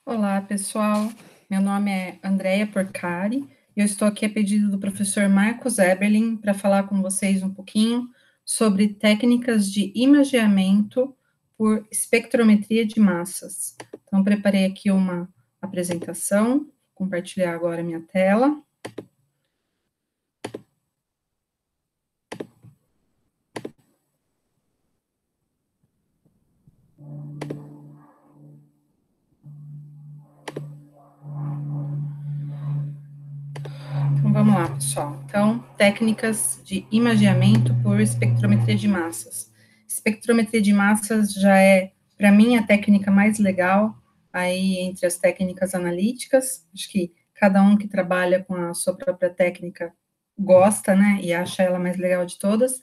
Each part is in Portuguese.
Olá, pessoal. Meu nome é Andrea Porcari e eu estou aqui a pedido do professor Marcos Eberlin para falar com vocês um pouquinho sobre técnicas de imageamento por espectrometria de massas. Então, preparei aqui uma apresentação, vou compartilhar agora minha tela. Então, vamos lá, pessoal. Então, técnicas de imageamento por espectrometria de massas. Espectrometria de massas já é, para mim, a técnica mais legal aí entre as técnicas analíticas. Acho que cada um que trabalha com a sua própria técnica gosta, né, e acha ela mais legal de todas.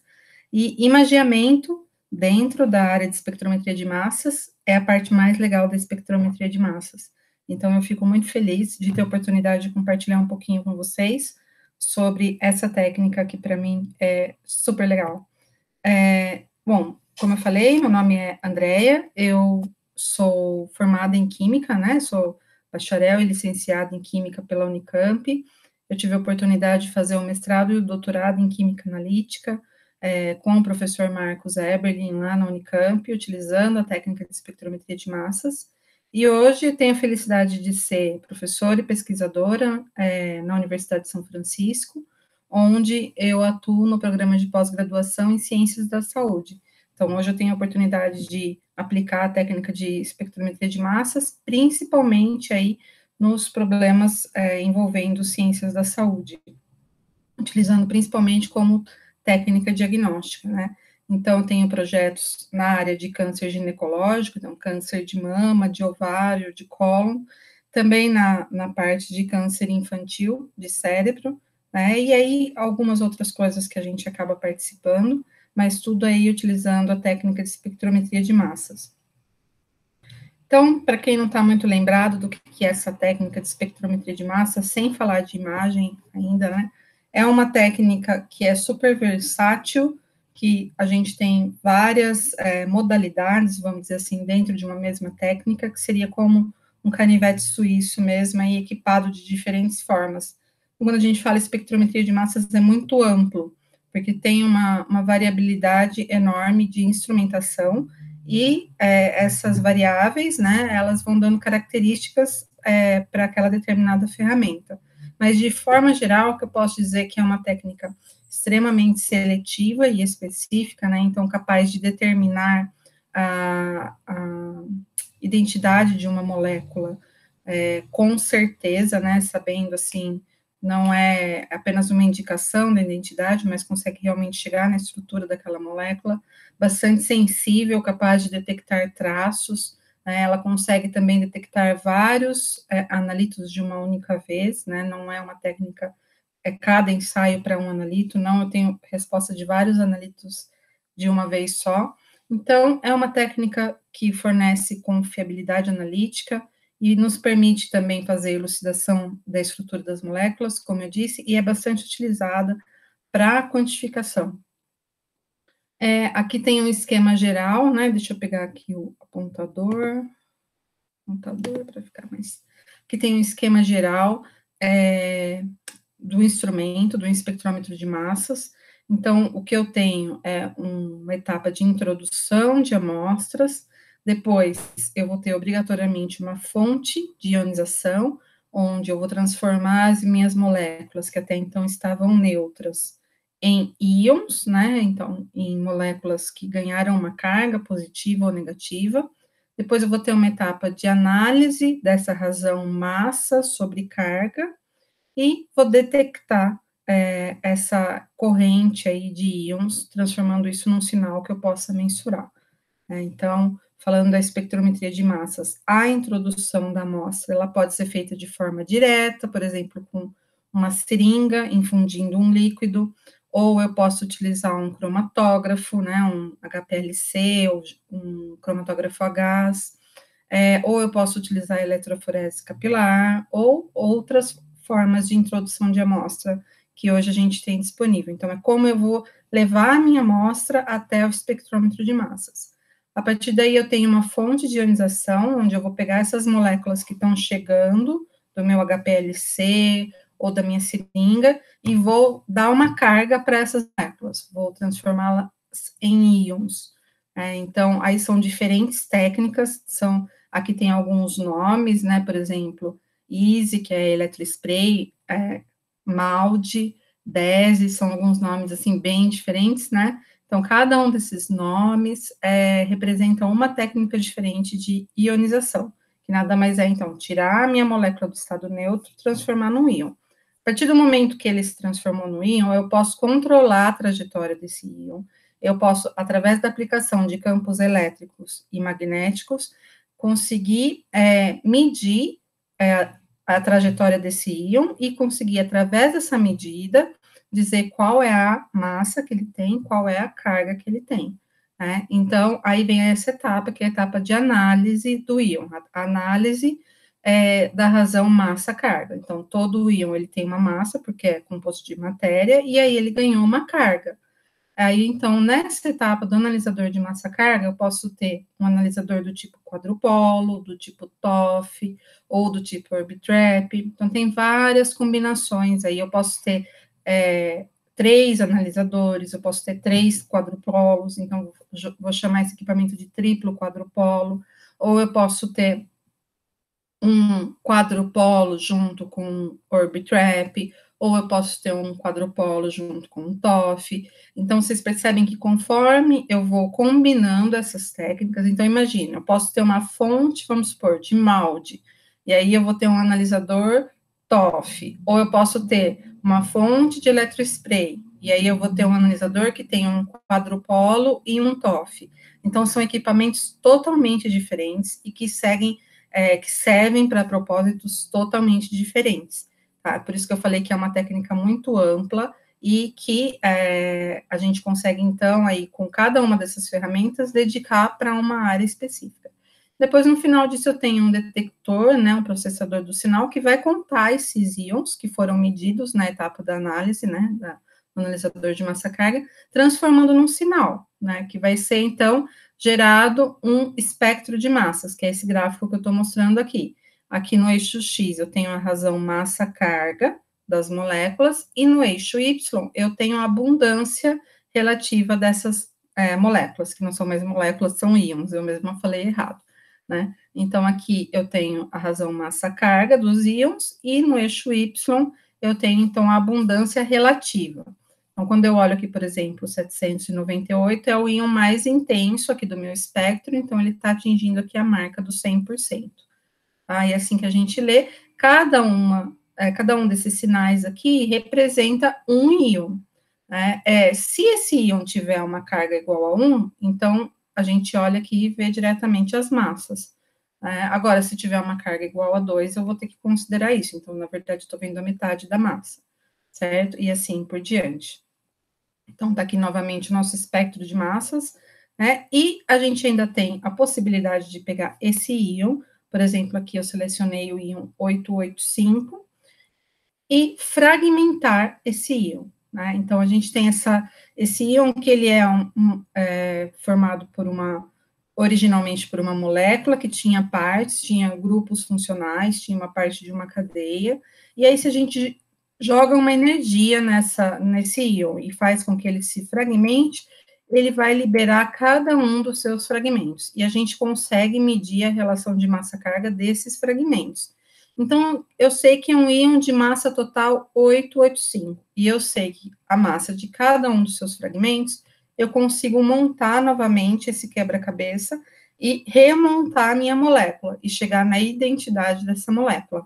E imageamento dentro da área de espectrometria de massas é a parte mais legal da espectrometria de massas. Então, eu fico muito feliz de ter a oportunidade de compartilhar um pouquinho com vocês sobre essa técnica que, para mim, é super legal. Bom, como eu falei, meu nome é Andrea, eu sou formada em Química, né, sou bacharel e licenciada em Química pela Unicamp. Eu tive a oportunidade de fazer o mestrado e o doutorado em Química Analítica, com o professor Marcos Eberlin, lá na Unicamp, utilizando a técnica de espectrometria de massas. E hoje tenho a felicidade de ser professora e pesquisadora na Universidade de São Francisco, onde eu atuo no programa de pós-graduação em Ciências da Saúde. Então, hoje eu tenho a oportunidade de aplicar a técnica de espectrometria de massas, principalmente aí nos problemas envolvendo ciências da saúde, utilizando principalmente como técnica diagnóstica, né? Então, eu tenho projetos na área de câncer ginecológico, então, câncer de mama, de ovário, de cólon, também na parte de câncer infantil, de cérebro, né? E aí, algumas outras coisas que a gente acaba participando, mas tudo aí utilizando a técnica de espectrometria de massas. Então, para quem não está muito lembrado do que é essa técnica de espectrometria de massa, sem falar de imagem ainda, né? É uma técnica que é super versátil, que a gente tem várias modalidades, vamos dizer assim, dentro de uma mesma técnica, que seria como um canivete suíço mesmo, aí equipado de diferentes formas. Quando a gente fala espectrometria de massas, é muito amplo, porque tem uma variabilidade enorme de instrumentação, e essas variáveis, né, elas vão dando características para aquela determinada ferramenta. Mas, de forma geral, o que eu posso dizer que é uma técnica extremamente seletiva e específica, né, então capaz de determinar a identidade de uma molécula com certeza, né, sabendo, assim, não é apenas uma indicação da identidade, mas consegue realmente chegar na estrutura daquela molécula, bastante sensível, capaz de detectar traços, né, ela consegue também detectar vários analitos de uma única vez, né, não é uma técnica, cada ensaio para um analito, não, eu tenho resposta de vários analitos de uma vez só. Então, é uma técnica que fornece confiabilidade analítica, e nos permite também fazer a elucidação da estrutura das moléculas, como eu disse, e é bastante utilizada para quantificação. Aqui tem um esquema geral, né? Deixa eu pegar aqui o apontador para ficar mais. Aqui tem um esquema geral do instrumento, do espectrômetro de massas. Então, o que eu tenho é uma etapa de introdução de amostras. Depois, eu vou ter obrigatoriamente uma fonte de ionização, onde eu vou transformar as minhas moléculas, que até então estavam neutras, em íons, né? Então, em moléculas que ganharam uma carga positiva ou negativa. Depois, eu vou ter uma etapa de análise dessa razão massa sobre carga, e vou detectar essa corrente aí de íons, transformando isso num sinal que eu possa mensurar. Então, falando da espectrometria de massas, a introdução da amostra, ela pode ser feita de forma direta, por exemplo, com uma seringa infundindo um líquido, ou eu posso utilizar um cromatógrafo, né, um HPLC, ou um cromatógrafo a gás, ou eu posso utilizar a eletroforese capilar, ou outras formas de introdução de amostra que hoje a gente tem disponível. Então, é como eu vou levar a minha amostra até o espectrômetro de massas. A partir daí, eu tenho uma fonte de ionização, onde eu vou pegar essas moléculas que estão chegando do meu HPLC ou da minha seringa e vou dar uma carga para essas moléculas, vou transformá-las em íons. Então, aí são diferentes técnicas, aqui tem alguns nomes, né, por exemplo, EASY, que é eletrospray, MALDI, DESI, são alguns nomes, assim, bem diferentes, né? Então, cada um desses nomes representa uma técnica diferente de ionização, que nada mais é, então, tirar a minha molécula do estado neutro e transformar num íon. A partir do momento que ele se transformou no íon, eu posso controlar a trajetória desse íon, eu posso, através da aplicação de campos elétricos e magnéticos, conseguir medir a trajetória desse íon e conseguir, através dessa medida, dizer qual é a massa que ele tem, qual é a carga que ele tem. Né? Então, aí vem essa etapa, que é a etapa de análise do íon, a análise da razão massa-carga. Então, todo íon ele tem uma massa, porque é composto de matéria, e aí ele ganhou uma carga. Aí, então, nessa etapa do analisador de massa-carga, eu posso ter um analisador do tipo quadrupolo, do tipo TOF, ou do tipo Orbitrap. Então, tem várias combinações aí. Eu posso ter 3 analisadores, eu posso ter 3 quadrupolos, então, vou chamar esse equipamento de triplo quadrupolo, ou eu posso ter um quadrupolo junto com Orbitrap, ou eu posso ter um quadrupolo junto com um TOF. Então, vocês percebem que conforme eu vou combinando essas técnicas, então, imagina, eu posso ter uma fonte, vamos supor, de MALDI, e aí eu vou ter um analisador TOF, ou eu posso ter uma fonte de eletrospray, e aí eu vou ter um analisador que tem um quadrupolo e um TOF. Então, são equipamentos totalmente diferentes e que servem para propósitos totalmente diferentes. Tá? Por isso que eu falei que é uma técnica muito ampla e que a gente consegue, então, aí, com cada uma dessas ferramentas, dedicar para uma área específica. Depois, no final disso, eu tenho um detector, né, um processador do sinal, que vai contar esses íons que foram medidos na etapa da análise, né, do analisador de massa-carga, transformando num sinal, né, que vai ser, então, gerado um espectro de massas, que é esse gráfico que eu estou mostrando aqui. Aqui no eixo X, eu tenho a razão massa-carga das moléculas, e no eixo Y, eu tenho a abundância relativa dessas moléculas, que não são mais moléculas, são íons, eu mesma falei errado, né? Então, aqui eu tenho a razão massa-carga dos íons, e no eixo Y, eu tenho, então, a abundância relativa. Então, quando eu olho aqui, por exemplo, 798 é o íon mais intenso aqui do meu espectro, então ele está atingindo aqui a marca do 100%. Tá? E assim que a gente lê, cada um desses sinais aqui representa um íon. Né? Se esse íon tiver uma carga igual a 1, então a gente olha aqui e vê diretamente as massas. Agora, se tiver uma carga igual a 2, eu vou ter que considerar isso. Então, na verdade, estou vendo a metade da massa, certo? E assim por diante. Então, está aqui novamente o nosso espectro de massas, né? E a gente ainda tem a possibilidade de pegar esse íon, por exemplo, aqui eu selecionei o íon 885, e fragmentar esse íon, né? Então, a gente tem esse íon que ele é formado originalmente por uma molécula que tinha partes, tinha grupos funcionais, tinha uma parte de uma cadeia, e aí se a gente joga uma energia nesse íon e faz com que ele se fragmente, ele vai liberar cada um dos seus fragmentos, e a gente consegue medir a relação de massa-carga desses fragmentos. Então, eu sei que é um íon de massa total 885, e eu sei que a massa de cada um dos seus fragmentos, eu consigo montar novamente esse quebra-cabeça e remontar a minha molécula, e chegar na identidade dessa molécula.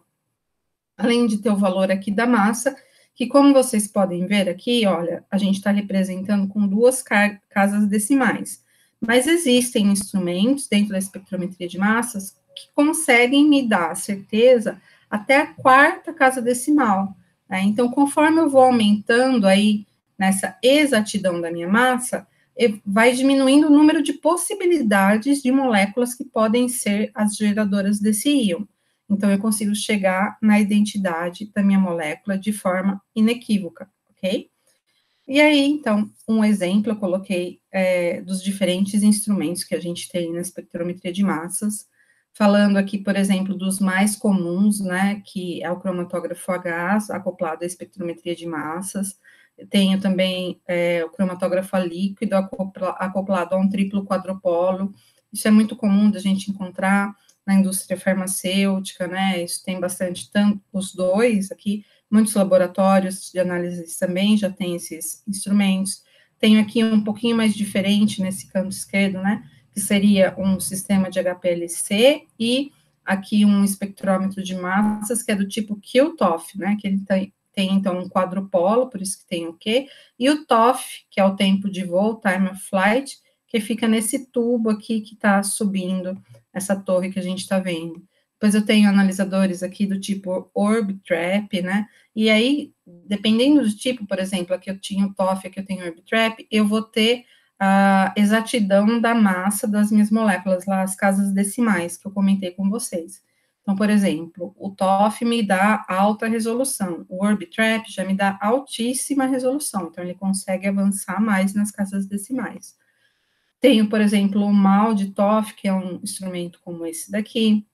Além de ter o valor aqui da massa, que como vocês podem ver aqui, olha, a gente está representando com 2 casas decimais, mas existem instrumentos dentro da espectrometria de massas que conseguem me dar a certeza até a 4ª casa decimal, né? Então, conforme eu vou aumentando aí nessa exatidão da minha massa, vai diminuindo o número de possibilidades de moléculas que podem ser as geradoras desse íon. Então, eu consigo chegar na identidade da minha molécula de forma inequívoca, ok? E aí, então, um exemplo eu coloquei dos diferentes instrumentos que a gente tem na espectrometria de massas, falando aqui, por exemplo, dos mais comuns, né, que é o cromatógrafo a gás, acoplado à espectrometria de massas. Eu tenho também o cromatógrafo a líquido, acoplado a um triplo quadrupolo. Isso é muito comum da gente encontrar na indústria farmacêutica, né, isso tem bastante, tanto os dois aqui, muitos laboratórios de análise também já têm esses instrumentos. Tenho aqui um pouquinho mais diferente nesse canto esquerdo, né, que seria um sistema de HPLC e aqui um espectrômetro de massas, que é do tipo QTOF, né, que ele tem então um quadrupolo, por isso que tem o Q, e o TOF, que é o tempo de voo, time of flight, que fica nesse tubo aqui que está subindo essa torre que a gente está vendo. Depois eu tenho analisadores aqui do tipo Orbitrap, né? E aí, dependendo do tipo, por exemplo, aqui eu tinha o TOF, aqui eu tenho o Orbitrap, eu vou ter a exatidão da massa das minhas moléculas, lá as casas decimais que eu comentei com vocês. Então, por exemplo, o TOF me dá alta resolução, o Orbitrap já me dá altíssima resolução, então ele consegue avançar mais nas casas decimais. Tenho, por exemplo, o MAL de TOF, que é um instrumento como esse daqui,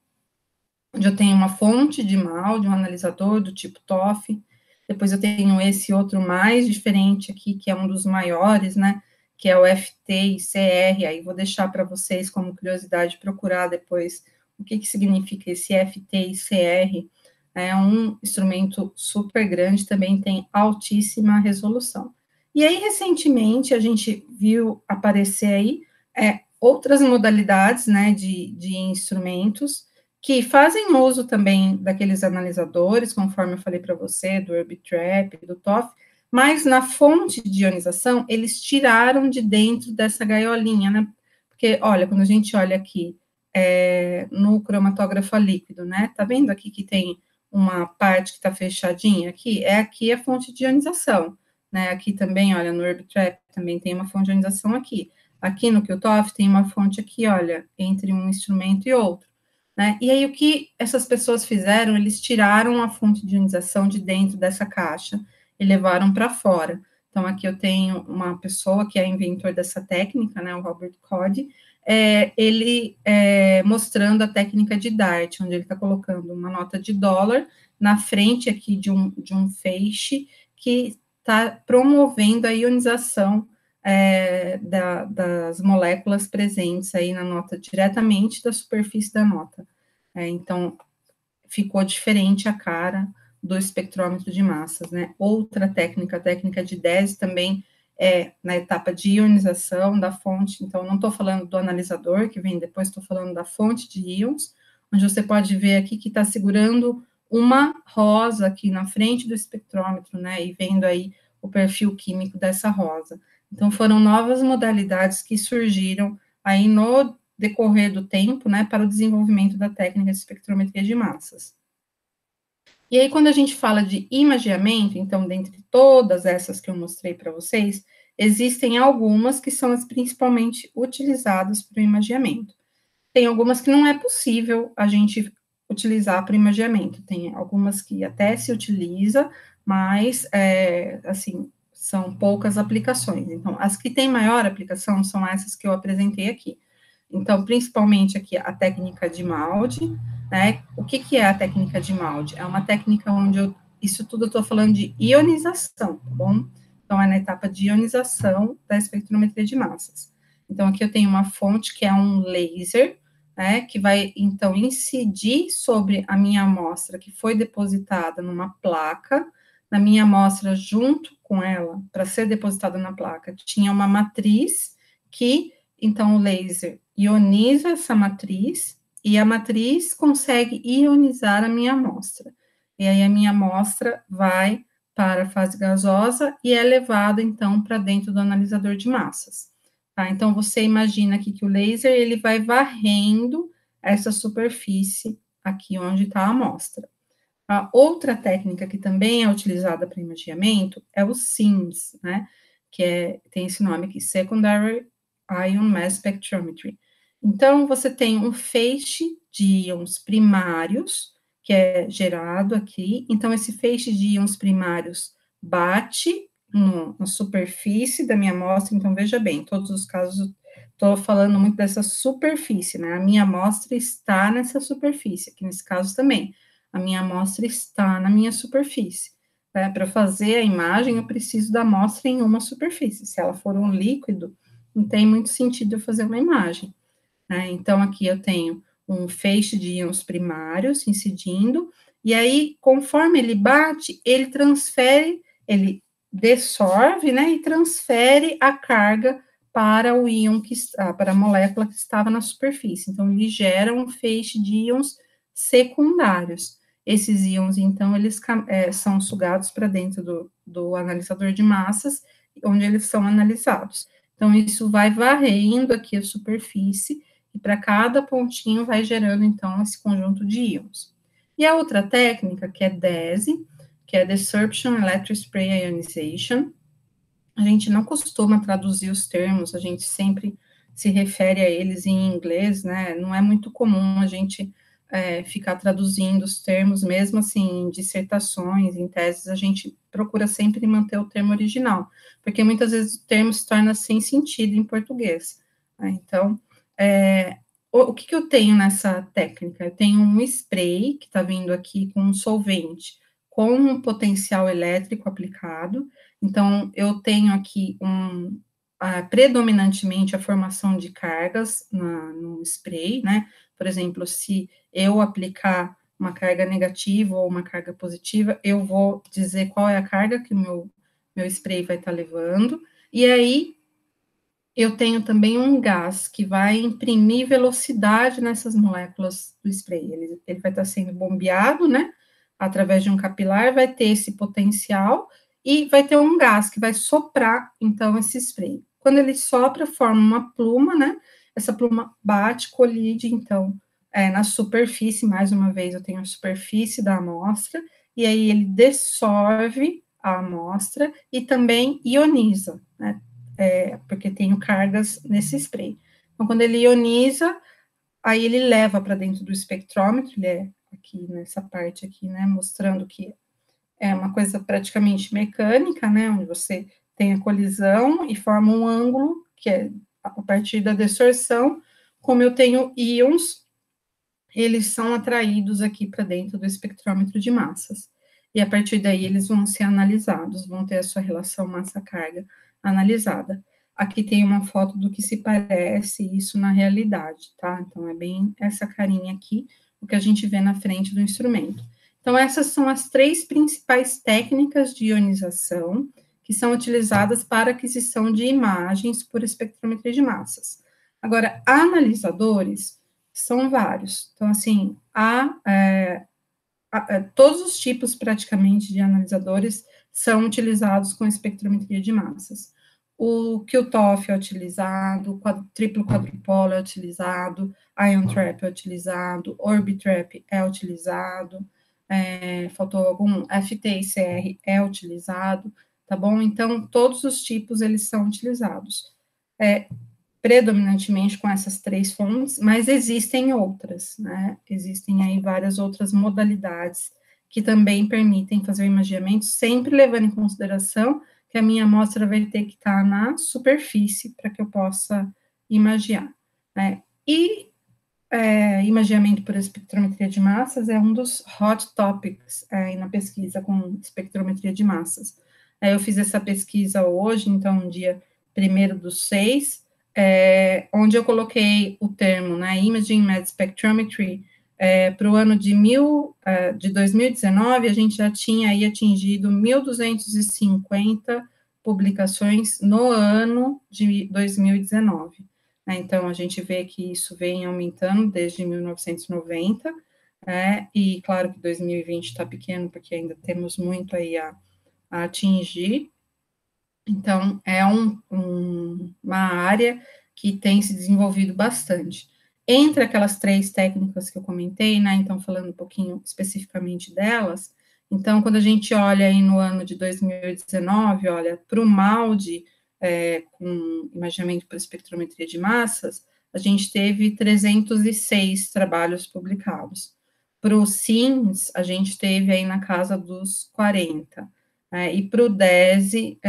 onde eu tenho uma fonte de MAL, de um analisador do tipo TOF, depois eu tenho esse outro mais diferente aqui, que é um dos maiores, né, que é o FT-ICR, aí vou deixar para vocês como curiosidade procurar depois o que significa esse FT-ICR, é um instrumento super grande, também tem altíssima resolução. E aí, recentemente, a gente viu aparecer aí outras modalidades, né, de instrumentos, que fazem uso também daqueles analisadores, conforme eu falei para você, do Orbitrap, do TOF, mas na fonte de ionização, eles tiraram de dentro dessa gaiolinha, né? Porque, olha, quando a gente olha aqui no cromatógrafo a líquido, né? Tá vendo aqui que tem uma parte que está fechadinha aqui? Aqui a fonte de ionização, né? Aqui também, olha, no Orbitrap também tem uma fonte de ionização aqui. Aqui no QTOF tem uma fonte aqui, olha, entre um instrumento e outro. Né? E aí, o que essas pessoas fizeram? Eles tiraram a fonte de ionização de dentro dessa caixa e levaram para fora. Então, aqui eu tenho uma pessoa que é inventor dessa técnica, né, o Robert Cody, ele mostrando a técnica de DART, onde ele está colocando uma nota de dólar na frente aqui de um feixe que está promovendo a ionização das moléculas presentes aí na nota, diretamente da superfície da nota. Então, ficou diferente a cara do espectrômetro de massas, né? Outra técnica, a técnica de DESI, também na etapa de ionização da fonte, então, não estou falando do analisador, que vem depois, estou falando da fonte de íons, onde você pode ver aqui que está segurando uma rosa aqui na frente do espectrômetro, né? E vendo aí o perfil químico dessa rosa. Então, foram novas modalidades que surgiram aí no decorrer do tempo, né, para o desenvolvimento da técnica de espectrometria de massas. E aí, quando a gente fala de imageamento, então, dentre todas essas que eu mostrei para vocês, existem algumas que são as principalmente utilizadas para o imageamento. Tem algumas que não é possível a gente utilizar para imageamento, tem algumas que até se utiliza, mas, assim, são poucas aplicações. Então, as que têm maior aplicação são essas que eu apresentei aqui. Então, principalmente aqui a técnica de molde, né? O que é a técnica de molde? É uma técnica onde isso tudo eu estou falando de ionização, tá bom? Então, é na etapa de ionização da espectrometria de massas. Então, aqui eu tenho uma fonte que é um laser, né? Que vai, então, incidir sobre a minha amostra que foi depositada numa placa. Na minha amostra, junto com ela, para ser depositada na placa, tinha uma matriz que, então, o laser ioniza essa matriz e a matriz consegue ionizar a minha amostra. E aí a minha amostra vai para a fase gasosa e é levada, então, para dentro do analisador de massas. Tá? Então, você imagina aqui que o laser, ele vai varrendo essa superfície aqui onde está a amostra. A outra técnica que também é utilizada para imageamento é o SIMS, né? Que tem esse nome aqui, Secondary Ion Mass Spectrometry. Então, você tem um feixe de íons primários, que é gerado aqui. Então, esse feixe de íons primários bate na superfície da minha amostra, então veja bem, em todos os casos estou falando muito dessa superfície, né? A minha amostra está nessa superfície, aqui nesse caso também. A minha amostra está na minha superfície. Né? Para fazer a imagem, eu preciso da amostra em uma superfície. Se ela for um líquido, não tem muito sentido eu fazer uma imagem. Né? Então, aqui eu tenho um feixe de íons primários incidindo, e aí, conforme ele bate, ele transfere, ele dessolve, né, e transfere a carga para o íon que está, para a molécula que estava na superfície. Então, ele gera um feixe de íons secundários. Esses íons, então, eles são sugados para dentro do analisador de massas, onde eles são analisados. Então, isso vai varrendo aqui a superfície, e para cada pontinho vai gerando, então, esse conjunto de íons. E a outra técnica, que é DESI, que é Desorption Electric Spray Ionization, a gente não costuma traduzir os termos, a gente sempre se refere a eles em inglês, né? Não é muito comum a gente ficar traduzindo os termos, mesmo assim, em dissertações, em teses, a gente procura sempre manter o termo original, porque muitas vezes o termo se torna sem sentido em português. Né? Então, o que eu tenho nessa técnica? Eu tenho um spray, que está vindo aqui com um solvente, com um potencial elétrico aplicado, então, eu tenho aqui predominantemente a formação de cargas no spray, né? Por exemplo, se eu aplicar uma carga negativa ou uma carga positiva, eu vou dizer qual é a carga que o meu spray vai estar levando, e aí eu tenho também um gás que vai imprimir velocidade nessas moléculas do spray. Ele vai estar sendo bombeado, né? Através de um capilar, vai ter esse potencial e vai ter um gás que vai soprar, então, esse spray. Quando ele sopra, forma uma pluma, né? Essa pluma bate, colide, então, na superfície, mais uma vez, eu tenho a superfície da amostra, e aí ele dissolve a amostra e também ioniza, né? Porque tenho cargas nesse spray. Então, quando ele ioniza, aí ele leva para dentro do espectrômetro, ele é aqui nessa parte aqui, né, mostrando que é uma coisa praticamente mecânica, né, onde você tem a colisão e forma um ângulo, que é a partir da desorção, como eu tenho íons, eles são atraídos aqui para dentro do espectrômetro de massas. E a partir daí eles vão ser analisados, vão ter a sua relação massa-carga analisada. Aqui tem uma foto do que se parece isso na realidade, tá? Então, é bem essa carinha aqui, o que a gente vê na frente do instrumento. Então, essas são as três principais técnicas de ionização que são utilizadas para aquisição de imagens por espectrometria de massas. Agora, analisadores são vários. Então, assim, todos os tipos, praticamente, de analisadores são utilizados com espectrometria de massas. O QTOF é utilizado, o triplo quadrupolo é utilizado, Ion Trap é utilizado, Orbitrap é utilizado, faltou algum, FT-ICR é utilizado, tá bom? Então, todos os tipos, eles são utilizados. Predominantemente com essas três fontes, mas existem outras, né? Existem aí várias outras modalidades que também permitem fazer o imageamento, sempre levando em consideração que a minha amostra vai ter que estar na superfície para que eu possa imagiar, né? E imageamento por espectrometria de massas é um dos hot topics na pesquisa com espectrometria de massas. Eu fiz essa pesquisa hoje, então, dia 1º/6, onde eu coloquei o termo, né, Imaging Mass Spectrometry, para o ano de 2019, a gente já tinha aí atingido 1.250 publicações no ano de 2019. Né, então, a gente vê que isso vem aumentando desde 1990, e claro que 2020 está pequeno, porque ainda temos muito aí a atingir. Então, é uma área que tem se desenvolvido bastante. Entre aquelas três técnicas que eu comentei, né, então, falando um pouquinho especificamente delas, então, quando a gente olha aí no ano de 2019, olha, para o MALDI, com imaginamento por espectrometria de massas, a gente teve 306 trabalhos publicados. Para o SIMS, a gente teve aí na casa dos 40. e para o DESE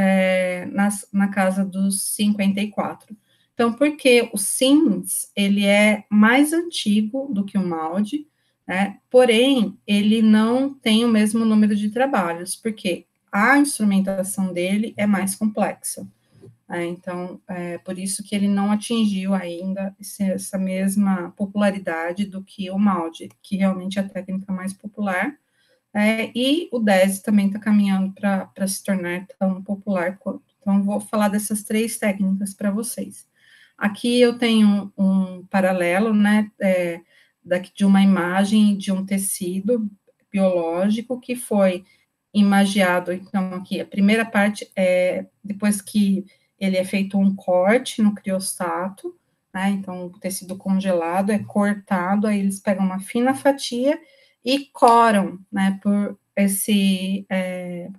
na casa dos 54. Então, porque o SIMS, ele é mais antigo do que o MAUD, né, porém, ele não tem o mesmo número de trabalhos, porque a instrumentação dele é mais complexa. Então, é por isso que ele não atingiu ainda essa mesma popularidade do que o MAUD, que realmente é a técnica mais popular, e o DESE também está caminhando para se tornar tão popular quanto. Então, vou falar dessas 3 técnicas para vocês. Aqui eu tenho um paralelo, né, de uma imagem de um tecido biológico que foi imagiado. Então, aqui, a primeira parte é depois que ele é feito um corte no criostato, né, então, o tecido congelado é cortado, aí eles pegam uma fina fatia e coram, né, por esse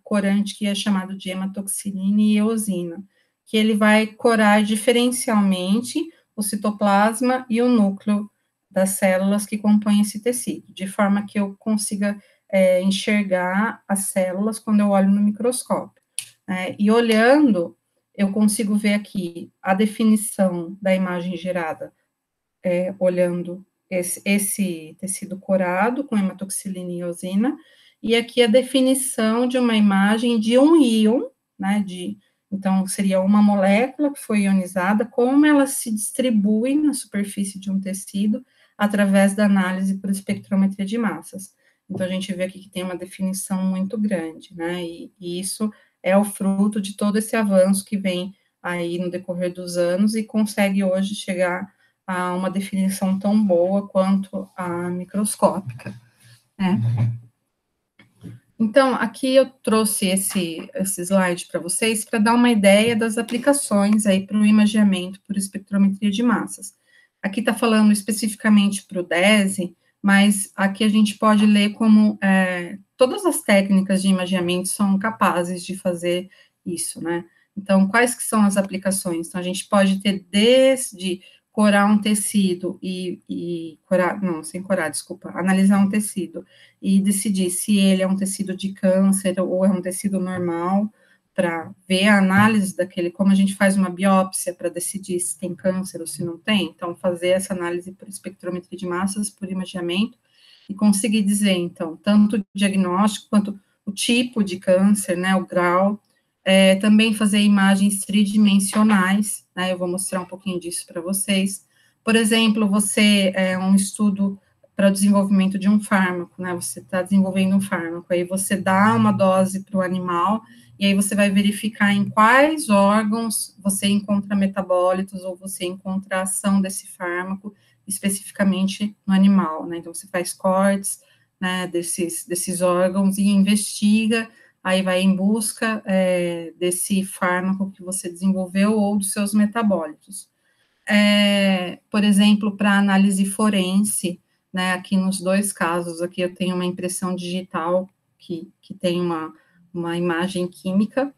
corante que é chamado de hematoxilina e eosina, que ele vai corar diferencialmente o citoplasma e o núcleo das células que compõem esse tecido, de forma que eu consiga enxergar as células quando eu olho no microscópio. E olhando, eu consigo ver aqui a definição da imagem gerada, olhando esse tecido corado com hematoxilina e eosina, e aqui a definição de uma imagem de um íon, né, então, seria uma molécula que foi ionizada, como ela se distribui na superfície de um tecido através da análise por espectrometria de massas. Então, a gente vê aqui que tem uma definição muito grande, né, e isso é o fruto de todo esse avanço que vem aí no decorrer dos anos e consegue hoje chegar a uma definição tão boa quanto a microscópica, né. Então, aqui eu trouxe esse slide para vocês para dar uma ideia das aplicações aí para o imageamento por espectrometria de massas. Aqui está falando especificamente para o DESE, mas aqui a gente pode ler como todas as técnicas de imageamento são capazes de fazer isso, né? Então, quais que são as aplicações? Então, a gente pode ter desde corar um tecido corar, não, sem corar, desculpa, analisar um tecido e decidir se ele é um tecido de câncer ou é um tecido normal, para ver a análise daquele, como a gente faz uma biópsia para decidir se tem câncer ou se não tem, então fazer essa análise por espectrometria de massas, por imageamento, e conseguir dizer, então, tanto o diagnóstico quanto o tipo de câncer, né, o grau, também fazer imagens tridimensionais, né, eu vou mostrar um pouquinho disso para vocês. Por exemplo, um estudo para o desenvolvimento de um fármaco, né, você está desenvolvendo um fármaco, aí você dá uma dose para o animal, e aí você vai verificar em quais órgãos você encontra metabólitos, ou você encontra a ação desse fármaco, especificamente no animal, né, então você faz cortes, né, desses órgãos, e investiga, aí vai em busca desse fármaco que você desenvolveu, ou dos seus metabólitos. Por exemplo, para análise forense, né, aqui nos 2 casos, aqui eu tenho uma impressão digital que tem uma imagem química,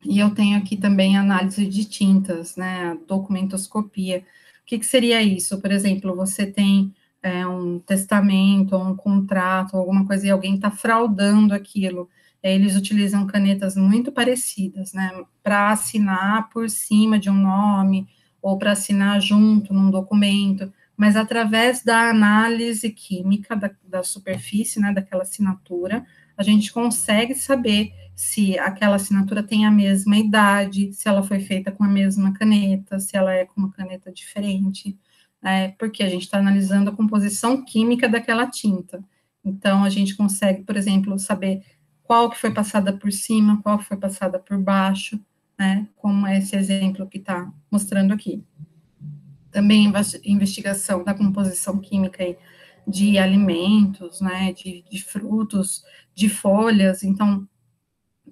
e eu tenho aqui também análise de tintas, né, documentoscopia. O que seria isso? Por exemplo, você tem um testamento, ou um contrato, alguma coisa, e alguém está fraudando aquilo. Eles utilizam canetas muito parecidas, né, para assinar por cima de um nome, ou para assinar junto num documento, mas através da análise química da superfície, né, daquela assinatura, a gente consegue saber se aquela assinatura tem a mesma idade, se ela foi feita com a mesma caneta, se ela é com uma caneta diferente, porque a gente está analisando a composição química daquela tinta. Então, a gente consegue, por exemplo, saber qual que foi passada por cima, qual que foi passada por baixo, né, como é esse exemplo que está mostrando aqui. Também investigação da composição química de alimentos, né, de frutos, de folhas, então,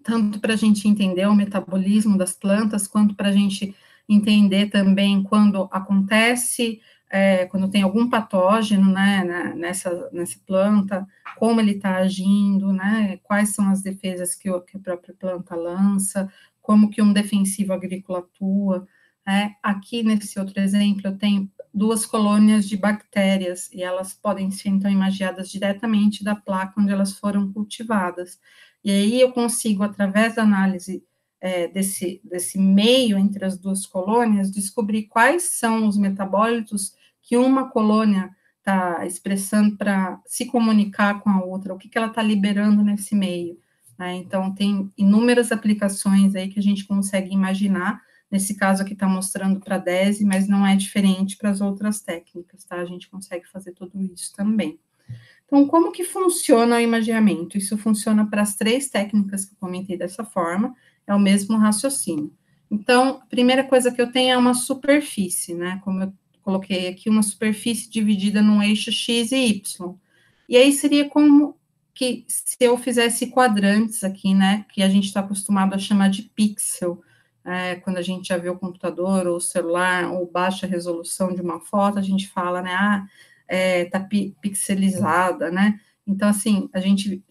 tanto para a gente entender o metabolismo das plantas, quanto para a gente entender também quando acontece, quando tem algum patógeno, né, nessa planta, como ele está agindo, né, quais são as defesas que a própria planta lança, como que um defensivo agrícola atua. Aqui, nesse outro exemplo, eu tenho 2 colônias de bactérias, e elas podem ser, então, imagiadas diretamente da placa onde elas foram cultivadas. E aí eu consigo, através da análise desse meio entre as duas colônias, descobrir quais são os metabólitos que uma colônia está expressando para se comunicar com a outra, o que ela está liberando nesse meio. Né? Então, tem inúmeras aplicações aí que a gente consegue imaginar. Nesse caso aqui está mostrando para DESE, mas não é diferente para as outras técnicas, tá? A gente consegue fazer tudo isso também. Então, como que funciona o imageamento? Isso funciona para as 3 técnicas que eu comentei dessa forma, é o mesmo raciocínio. Então, a primeira coisa que eu tenho é uma superfície, né? Como eu coloquei aqui, uma superfície dividida num eixo X e Y. E aí seria como que se eu fizesse quadrantes aqui, né? Que a gente está acostumado a chamar de pixel. Quando a gente já vê o computador ou o celular ou baixa resolução de uma foto, a gente fala, né? Tá pixelizada, né? Então, assim, a gente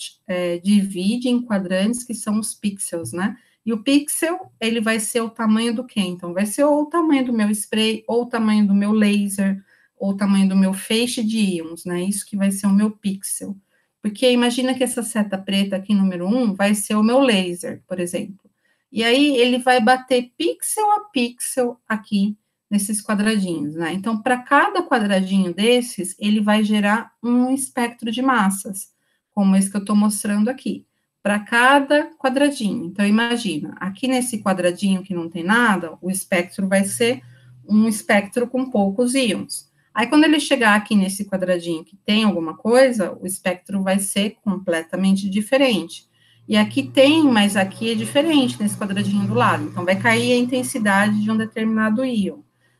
divide em quadrantes que são os pixels, né? E o pixel, ele vai ser o tamanho do quê? Então, vai ser ou o tamanho do meu spray, ou o tamanho do meu laser, ou o tamanho do meu feixe de íons, né? Isso que vai ser o meu pixel. Porque imagina que essa seta preta aqui, número 1, vai ser o meu laser, por exemplo. E aí, ele vai bater pixel a pixel aqui, nesses quadradinhos, né? Então, para cada quadradinho desses, ele vai gerar um espectro de massas, como esse que eu estou mostrando aqui, para cada quadradinho. Então, imagina, aqui nesse quadradinho que não tem nada, o espectro vai ser um espectro com poucos íons. Aí, quando ele chegar aqui nesse quadradinho que tem alguma coisa, o espectro vai ser completamente diferente. E aqui tem, mas aqui é diferente nesse quadradinho do lado. Então, vai cair a intensidade de um determinado íon.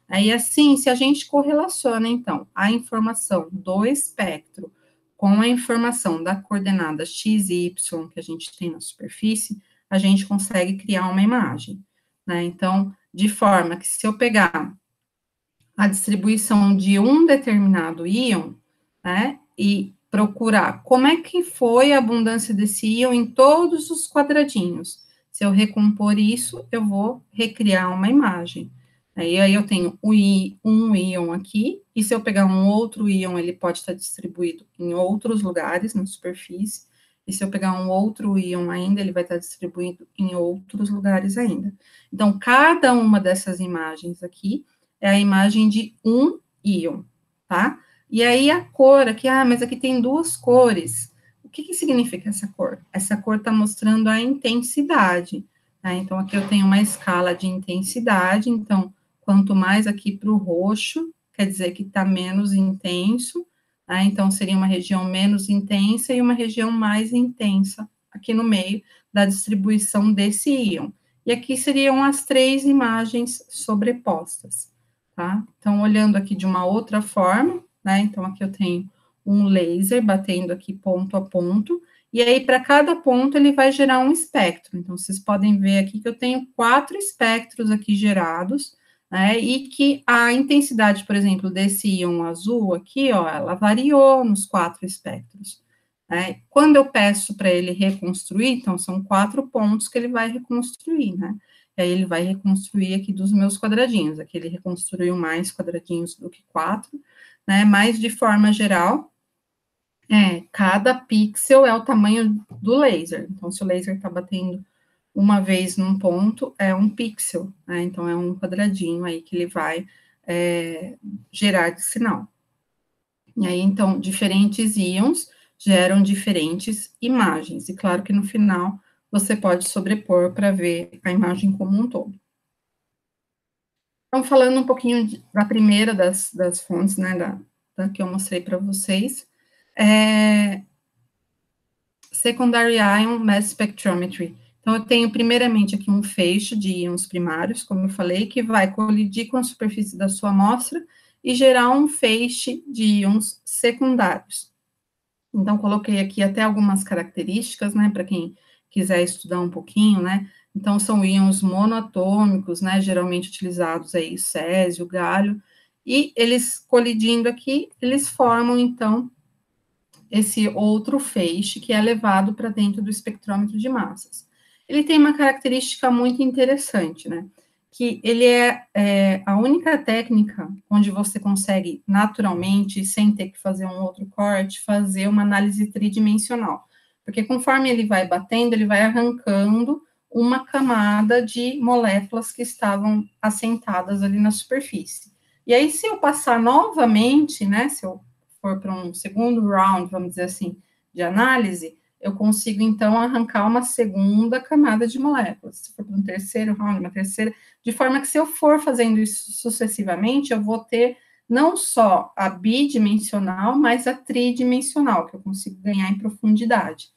Aí, assim, se a gente correlaciona, então, a informação do espectro com a informação da coordenada x e y que a gente tem na superfície, a gente consegue criar uma imagem, né? Então, de forma que se eu pegar a distribuição de um determinado íon, né, e procurar como é que foi a abundância desse íon em todos os quadradinhos. Se eu recompor isso, eu vou recriar uma imagem. Aí eu tenho um íon aqui, e se eu pegar um outro íon, ele pode estar distribuído em outros lugares na superfície, e se eu pegar um outro íon ainda, ele vai estar distribuído em outros lugares ainda. Então, cada uma dessas imagens aqui é a imagem de um íon, tá? E aí a cor aqui, mas aqui tem 2 cores. O que significa essa cor? Essa cor está mostrando a intensidade, tá? Então, aqui eu tenho uma escala de intensidade, então, quanto mais aqui para o roxo, quer dizer que está menos intenso, tá? Então, seria uma região menos intensa e uma região mais intensa aqui no meio da distribuição desse íon. E aqui seriam as 3 imagens sobrepostas, tá? Então, olhando aqui de uma outra forma, né? Então, aqui eu tenho um laser batendo aqui ponto a ponto, e aí, para cada ponto, ele vai gerar um espectro. Então, vocês podem ver aqui que eu tenho 4 espectros aqui gerados, né? E que a intensidade, por exemplo, desse íon azul aqui, ó, ela variou nos 4 espectros. Né? Quando eu peço para ele reconstruir, então, são 4 pontos que ele vai reconstruir, né? E aí ele vai reconstruir aqui dos meus quadradinhos. Aqui ele reconstruiu mais quadradinhos do que 4, né? Mas, de forma geral, cada pixel é o tamanho do laser. Então, se o laser está batendo uma vez num ponto, é um pixel, né? Então, é um quadradinho aí que ele vai gerar de sinal. E aí, então, diferentes íons geram diferentes imagens. E claro que no final você pode sobrepor para ver a imagem como um todo. Então, falando um pouquinho da primeira das fontes, né, da que eu mostrei para vocês, Secondary Ion Mass Spectrometry. Então, eu tenho primeiramente aqui um feixe de íons primários, como eu falei, que vai colidir com a superfície da sua amostra e gerar um feixe de íons secundários. Então, coloquei aqui até algumas características, né, para quem quiser estudar um pouquinho, né. Então, são íons monoatômicos, né, geralmente utilizados aí, césio, galho, e eles colidindo aqui, eles formam, então, esse outro feixe que é levado para dentro do espectrômetro de massas. Ele tem uma característica muito interessante, né? Que ele é a única técnica onde você consegue naturalmente, sem ter que fazer um outro corte, fazer uma análise tridimensional. Porque conforme ele vai batendo, ele vai arrancando uma camada de moléculas que estavam assentadas ali na superfície. E aí, se eu passar novamente, né, se eu for para um segundo round, vamos dizer assim, de análise, eu consigo, então, arrancar uma segunda camada de moléculas. Se for para um terceiro round, uma terceira, de forma que se eu for fazendo isso sucessivamente, eu vou ter não só a bidimensional, mas a tridimensional, que eu consigo ganhar em profundidade.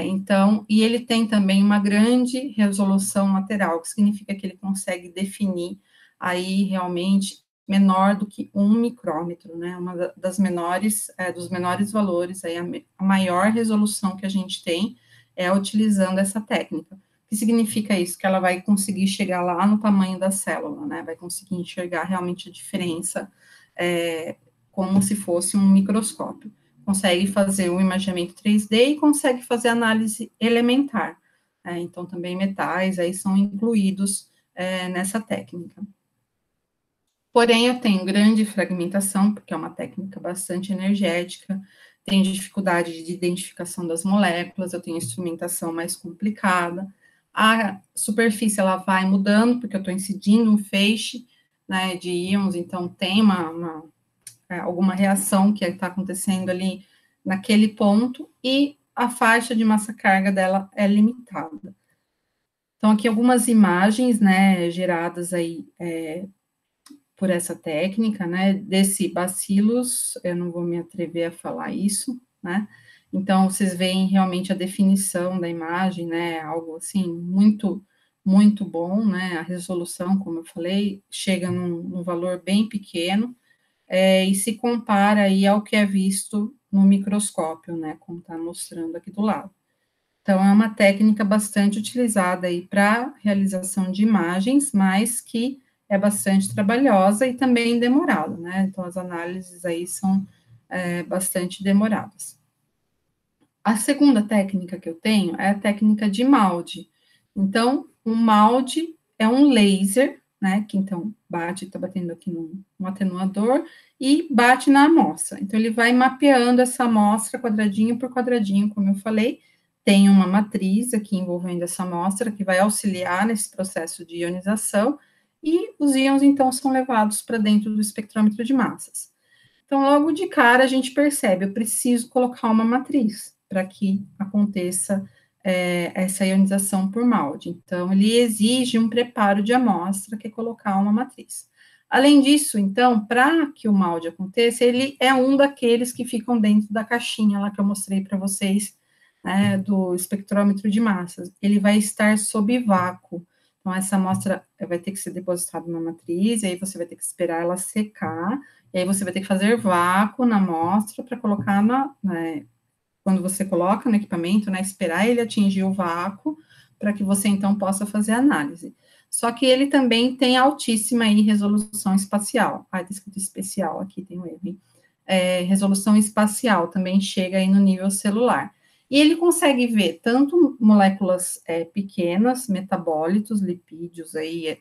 Então, e ele tem também uma grande resolução lateral, que significa que ele consegue definir aí realmente menor do que 1 micrômetro, né? Uma das menores, dos menores valores, aí a maior resolução que a gente tem é utilizando essa técnica. O que significa isso? Que ela vai conseguir chegar lá no tamanho da célula, né? Vai conseguir enxergar realmente a diferença, como se fosse um microscópio. Consegue fazer o imaginamento 3D e consegue fazer análise elementar. Então, também metais aí são incluídos nessa técnica. Porém, eu tenho grande fragmentação, porque é uma técnica bastante energética, tenho dificuldade de identificação das moléculas, eu tenho instrumentação mais complicada, a superfície ela vai mudando, porque eu estou incidindo um feixe, né, de íons, então tem alguma reação que está acontecendo ali naquele ponto, e a faixa de massa-carga dela é limitada. Então, aqui algumas imagens, né, geradas aí por essa técnica, né, desse bacilos, eu não vou me atrever a falar isso, né, então vocês veem realmente a definição da imagem, né, algo assim, muito, muito bom, né, a resolução, como eu falei, chega num valor bem pequeno, e se compara aí ao que é visto no microscópio, né, como está mostrando aqui do lado. Então, é uma técnica bastante utilizada aí para realização de imagens, mas que é bastante trabalhosa e também demorada, né? Então, as análises aí são bastante demoradas. A segunda técnica que eu tenho é a técnica de molde. Então, o molde é um laser, né? Que então bate, está batendo aqui num atenuador e bate na amostra. Então, ele vai mapeando essa amostra quadradinho por quadradinho, como eu falei. Tem uma matriz aqui envolvendo essa amostra que vai auxiliar nesse processo de ionização, e os íons, então, são levados para dentro do espectrômetro de massas. Então, logo de cara, a gente percebe, eu preciso colocar uma matriz para que aconteça essa ionização por molde. Então, ele exige um preparo de amostra, que é colocar uma matriz. Além disso, então, para que o molde aconteça, ele é um daqueles que ficam dentro da caixinha lá que eu mostrei para vocês, né, do espectrômetro de massas. Ele vai estar sob vácuo. Então, essa amostra vai ter que ser depositada na matriz, e aí você vai ter que esperar ela secar, e aí você vai ter que fazer vácuo na amostra para colocar quando você coloca no equipamento, né, esperar ele atingir o vácuo, para que você, então, possa fazer a análise. Só que ele também tem altíssima aí resolução espacial. Ah, está escrito especial aqui, tem um erro, hein? Resolução espacial também chega aí no nível celular. E ele consegue ver tanto moléculas pequenas, metabólitos, lipídios aí,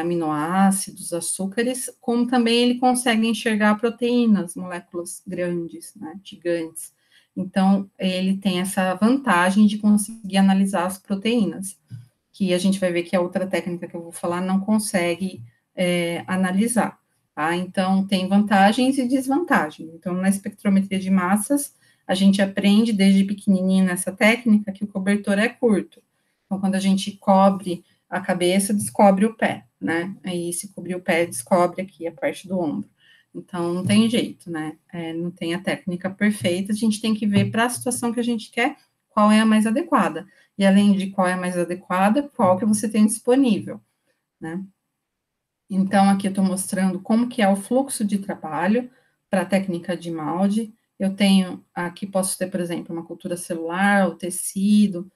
aminoácidos, açúcares, como também ele consegue enxergar proteínas, moléculas grandes, né, gigantes. Então, ele tem essa vantagem de conseguir analisar as proteínas, que a gente vai ver que a outra técnica que eu vou falar não consegue analisar. Tá? Então, tem vantagens e desvantagens. Então, na espectrometria de massas, a gente aprende desde pequenininho nessa técnica que o cobertor é curto. Então, quando a gente cobre a cabeça, descobre o pé, né? Aí, se cobrir o pé, descobre aqui a parte do ombro. Então, não tem jeito, né? Não tem a técnica perfeita, a gente tem que ver para a situação que a gente quer, qual é a mais adequada. E além de qual é a mais adequada, qual que você tem disponível, né? Então, aqui eu estou mostrando como que é o fluxo de trabalho para a técnica de molde. Eu tenho, aqui posso ter, por exemplo, uma cultura celular, o tecido,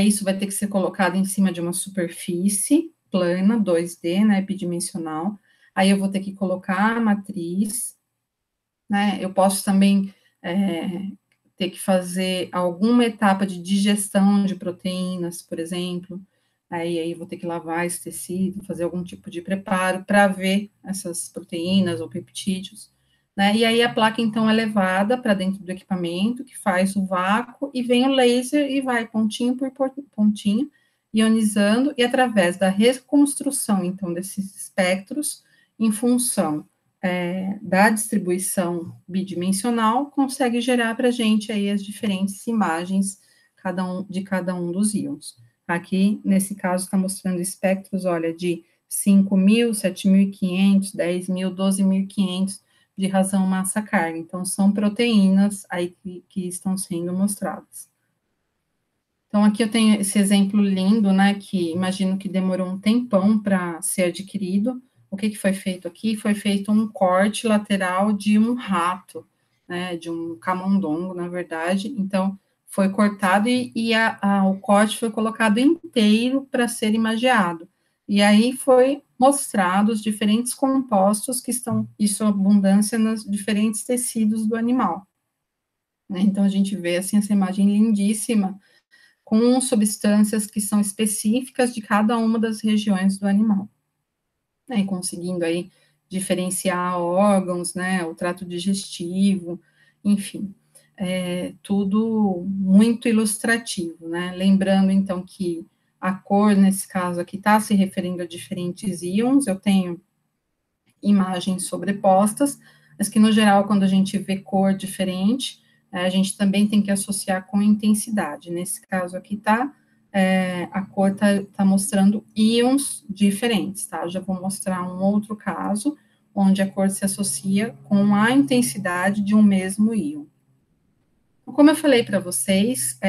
isso vai ter que ser colocado em cima de uma superfície plana, 2D, né, bidimensional. Aí eu vou ter que colocar a matriz, né, eu posso também ter que fazer alguma etapa de digestão de proteínas, por exemplo, aí vou ter que lavar esse tecido, fazer algum tipo de preparo para ver essas proteínas ou peptídeos, né? E aí a placa, então, é levada para dentro do equipamento, que faz o vácuo, e vem o laser e vai pontinho por pontinho, ionizando, e através da reconstrução, então, desses espectros, em função da distribuição bidimensional, consegue gerar para a gente aí as diferentes imagens de cada um dos íons. Aqui, nesse caso, está mostrando espectros, olha, de 5.000, 7.500, 10.000, 12.500, de razão massa-carga. Então, são proteínas aí que estão sendo mostradas. Então, aqui eu tenho esse exemplo lindo, né, que imagino que demorou um tempão para ser adquirido. O que foi feito aqui? Foi feito um corte lateral de um rato, né, de um camundongo, na verdade. Então, foi cortado e o corte foi colocado inteiro para ser imageado. E aí foi mostrado os diferentes compostos que estão, e sua abundância nos diferentes tecidos do animal. Né? Então, a gente vê, assim, essa imagem lindíssima, com substâncias que são específicas de cada uma das regiões do animal, né, e conseguindo aí diferenciar órgãos, né, o trato digestivo, enfim, tudo muito ilustrativo, né, lembrando, então, que a cor, nesse caso aqui, está se referindo a diferentes íons, eu tenho imagens sobrepostas, mas que, no geral, quando a gente vê cor diferente, a gente também tem que associar com intensidade. Nesse caso aqui, a cor tá mostrando íons diferentes, tá? Eu já vou mostrar um outro caso, onde a cor se associa com a intensidade de um mesmo íon. Como eu falei para vocês,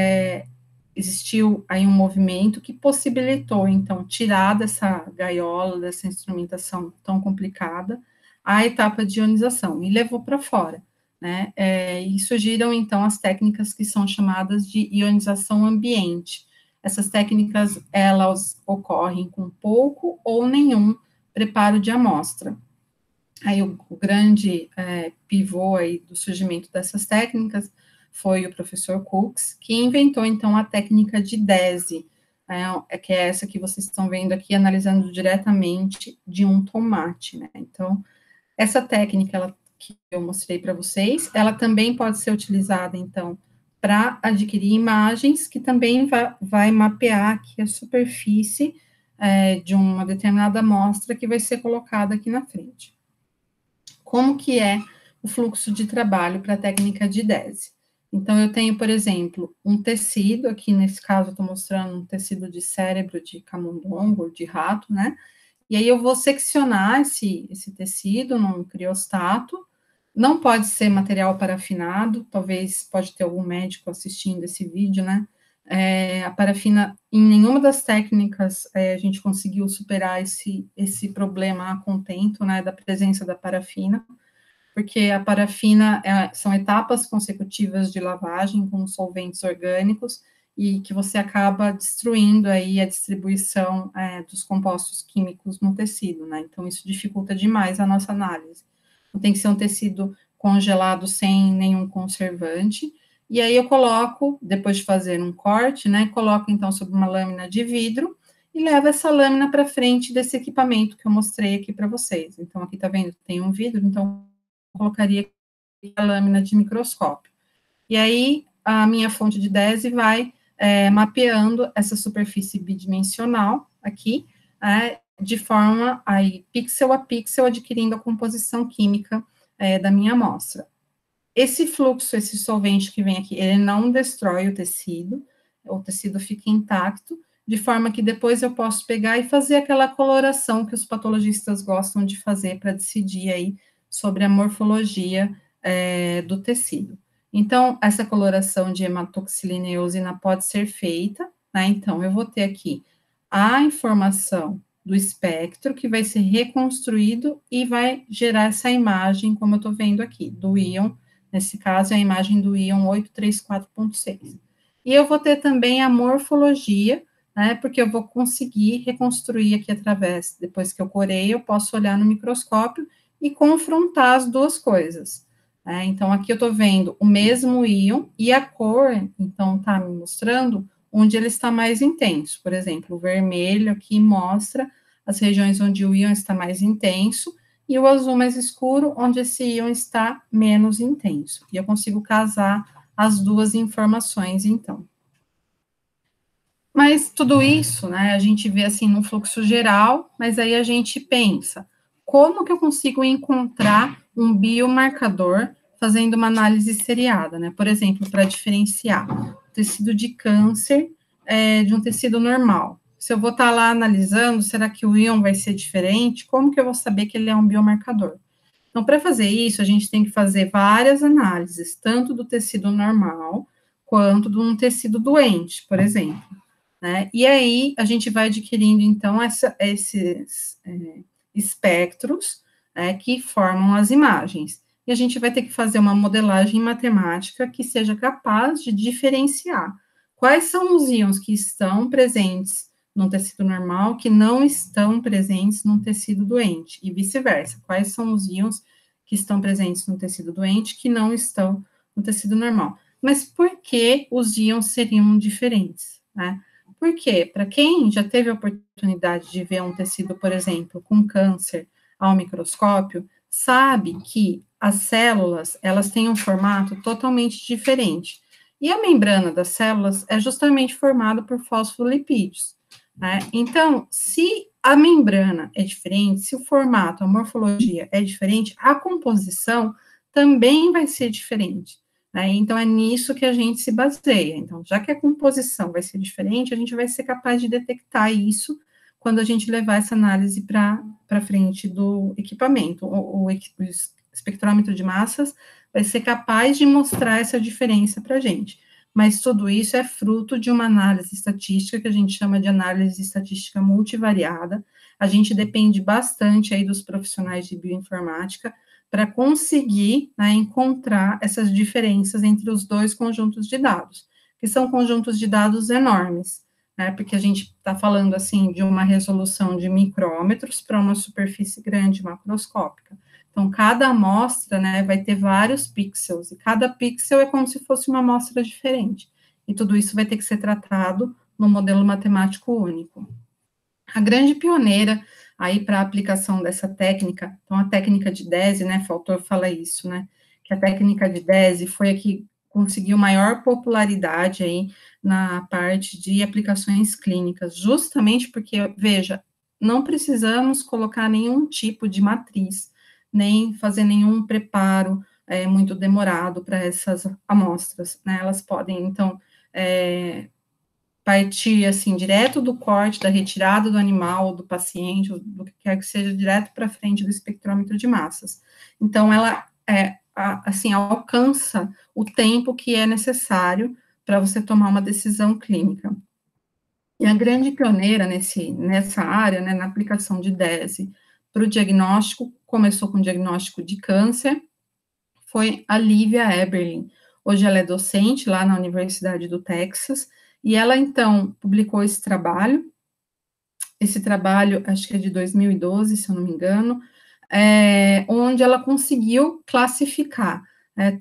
existiu aí um movimento que possibilitou, então, tirar dessa gaiola, dessa instrumentação tão complicada, a etapa de ionização, e levou para fora, né? E surgiram, então, as técnicas que são chamadas de ionização ambiente. Essas técnicas, elas ocorrem com pouco ou nenhum preparo de amostra. Aí o grande pivô aí do surgimento dessas técnicas foi o professor Crookes, que inventou, então, a técnica de DESE, que é essa que vocês estão vendo aqui, analisando diretamente de um tomate, né? Então, essa técnica que eu mostrei para vocês, ela também pode ser utilizada, então, para adquirir imagens, que também vai mapear aqui a superfície de uma determinada amostra que vai ser colocada aqui na frente. Como que é o fluxo de trabalho para a técnica de DESE? Então, eu tenho, por exemplo, um tecido, aqui nesse caso eu estou mostrando um tecido de cérebro de camundongo, de rato, né? E aí eu vou seccionar esse tecido num criostato, não pode ser material parafinado, talvez pode ter algum médico assistindo esse vídeo, né? A parafina, em nenhuma das técnicas a gente conseguiu superar esse problema a contento, né, da presença da parafina, porque a parafina são etapas consecutivas de lavagem com solventes orgânicos e que você acaba destruindo aí a distribuição dos compostos químicos no tecido, né? Então, isso dificulta demais a nossa análise. Então, tem que ser um tecido congelado sem nenhum conservante. E aí eu coloco, depois de fazer um corte, né? Coloco, então, sobre uma lâmina de vidro e levo essa lâmina para frente desse equipamento que eu mostrei aqui para vocês. Então, aqui tá vendo? Tem um vidro, então colocaria a lâmina de microscópio. E aí, a minha fonte de DESE vai mapeando essa superfície bidimensional aqui, de forma aí, pixel a pixel, adquirindo a composição química da minha amostra. Esse fluxo, esse solvente que vem aqui, ele não destrói o tecido fica intacto, de forma que depois eu posso pegar e fazer aquela coloração que os patologistas gostam de fazer para decidir aí sobre a morfologia do tecido. Então, essa coloração de hematoxilina e eosina pode ser feita, né? Então, eu vou ter aqui a informação do espectro que vai ser reconstruído e vai gerar essa imagem, como eu estou vendo aqui, do íon, nesse caso é a imagem do íon 834.6. E eu vou ter também a morfologia, né, porque eu vou conseguir reconstruir aqui através, depois que eu corei, eu posso olhar no microscópio e confrontar as duas coisas. Então, aqui eu estou vendo o mesmo íon e a cor, então, está me mostrando onde ele está mais intenso. Por exemplo, o vermelho aqui mostra as regiões onde o íon está mais intenso, e o azul mais escuro, onde esse íon está menos intenso. E eu consigo casar as duas informações, então. Mas tudo isso, né, a gente vê assim no fluxo geral, mas aí a gente pensa, como que eu consigo encontrar um biomarcador fazendo uma análise seriada, né? Por exemplo, para diferenciar o tecido de câncer de um tecido normal. Se eu vou estar lá analisando, será que o íon vai ser diferente? Como que eu vou saber que ele é um biomarcador? Então, para fazer isso, a gente tem que fazer várias análises, tanto do tecido normal, quanto de um tecido doente, por exemplo. Né? E aí a gente vai adquirindo, então, esses espectros que formam as imagens. E a gente vai ter que fazer uma modelagem matemática que seja capaz de diferenciar quais são os íons que estão presentes no tecido normal que não estão presentes no tecido doente, e vice-versa. Quais são os íons que estão presentes no tecido doente que não estão no tecido normal. Mas por que os íons seriam diferentes, né? Porque, para quem já teve a oportunidade de ver um tecido, por exemplo, com câncer ao microscópio, sabe que as células, elas têm um formato totalmente diferente. E a membrana das células é justamente formada por fosfolipídios, né? Então, se a membrana é diferente, se o formato, a morfologia é diferente, a composição também vai ser diferente. Né? Então, é nisso que a gente se baseia. Então, já que a composição vai ser diferente, a gente vai ser capaz de detectar isso quando a gente levar essa análise para frente do equipamento. O espectrômetro de massas vai ser capaz de mostrar essa diferença para a gente. Mas tudo isso é fruto de uma análise estatística, que a gente chama de análise estatística multivariada. A gente depende bastante aí dos profissionais de bioinformática para conseguir, né, encontrar essas diferenças entre os dois conjuntos de dados, que são conjuntos de dados enormes, né, porque a gente está falando, assim, de uma resolução de micrômetros para uma superfície grande macroscópica. Então, cada amostra, né, vai ter vários pixels, e cada pixel é como se fosse uma amostra diferente, e tudo isso vai ter que ser tratado no modelo matemático único. A grande pioneira aí para a aplicação dessa técnica, então a técnica de DESI, né, o autor fala isso, né, que a técnica de DESI foi a que conseguiu maior popularidade aí na parte de aplicações clínicas, justamente porque, veja, não precisamos colocar nenhum tipo de matriz, nem fazer nenhum preparo muito demorado para essas amostras, né, elas podem, então, partir, assim, direto do corte, da retirada do animal, do paciente, do que quer que seja, direto para frente do espectrômetro de massas. Então, ela, assim, alcança o tempo que é necessário para você tomar uma decisão clínica. E a grande pioneira nessa área, né, na aplicação de DESI para o diagnóstico, começou com o diagnóstico de câncer, foi a Lívia Eberlin. Hoje ela é docente lá na Universidade do Texas, e ela, então, publicou esse trabalho, acho que é de 2012, se eu não me engano, onde ela conseguiu classificar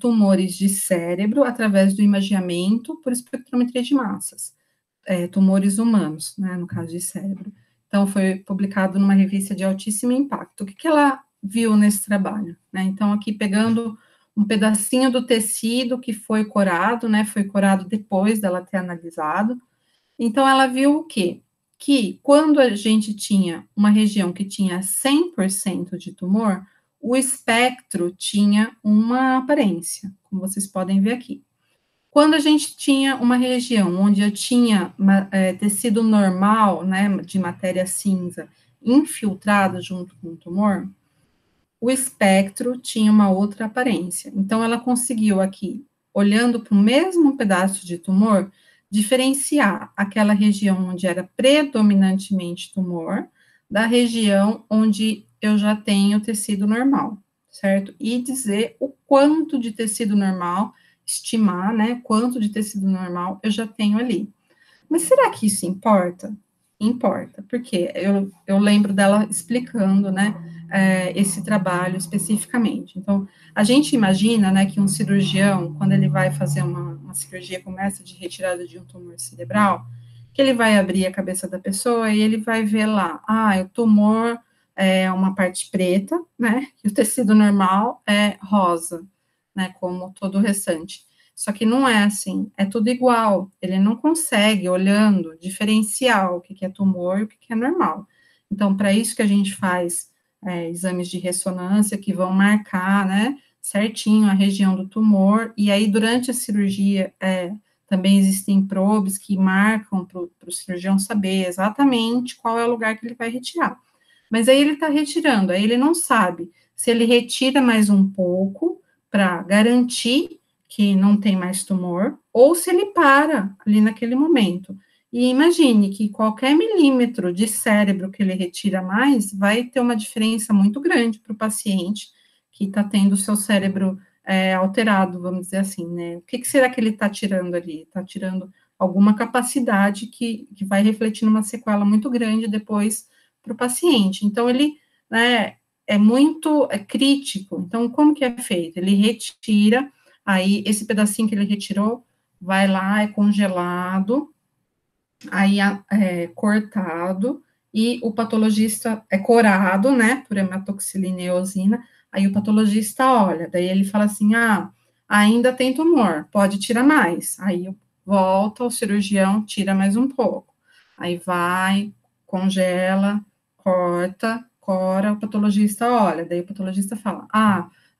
tumores de cérebro através do imageamento por espectrometria de massas, tumores humanos, né, no caso de cérebro. Então, foi publicado numa revista de altíssimo impacto. O que ela viu nesse trabalho? Né? Então, aqui pegando um pedacinho do tecido que foi corado, né, foi corado depois dela ter analisado. Então, ela viu o quê? Que quando a gente tinha uma região que tinha 100% de tumor, o espectro tinha uma aparência, como vocês podem ver aqui. Quando a gente tinha uma região onde eu tinha tecido normal, né, de matéria cinza, infiltrado junto com o tumor, o espectro tinha uma outra aparência. Então, ela conseguiu aqui, olhando para o mesmo pedaço de tumor, diferenciar aquela região onde era predominantemente tumor, da região onde eu já tenho tecido normal, certo? E dizer o quanto de tecido normal, estimar, né, quanto de tecido normal eu já tenho ali. Mas será que isso importa? Importa, porque eu lembro dela explicando, né, esse trabalho especificamente. Então, a gente imagina, né, que um cirurgião, quando ele vai fazer uma cirurgia como essa de retirada de um tumor cerebral, que ele vai abrir a cabeça da pessoa e ele vai ver lá, o tumor é uma parte preta, né, e o tecido normal é rosa, né, como todo o restante. Só que não é assim, é tudo igual, ele não consegue, olhando, diferenciar o que é tumor e o que é normal. Então, para isso que a gente faz exames de ressonância que vão marcar, né, certinho a região do tumor, e aí durante a cirurgia também existem probes que marcam para o cirurgião saber exatamente qual é o lugar que ele vai retirar. Mas aí ele está retirando, aí ele não sabe se ele retira mais um pouco para garantir que não tem mais tumor, ou se ele para ali naquele momento. E imagine que qualquer milímetro de cérebro que ele retira mais vai ter uma diferença muito grande para o paciente que está tendo o seu cérebro alterado, vamos dizer assim, né? O que será que ele está tirando ali? Está tirando alguma capacidade que vai refletir numa sequela muito grande depois para o paciente. Então, ele, né, é muito crítico. Então, como que é feito? Ele retira, aí esse pedacinho que ele retirou, vai lá, é congelado, aí cortado, e o patologista é corado, né, por hematoxilina e eosina, aí o patologista olha, daí ele fala assim, ainda tem tumor, pode tirar mais, aí volta, o cirurgião tira mais um pouco, aí vai, congela, corta, cora, o patologista olha, daí o patologista fala,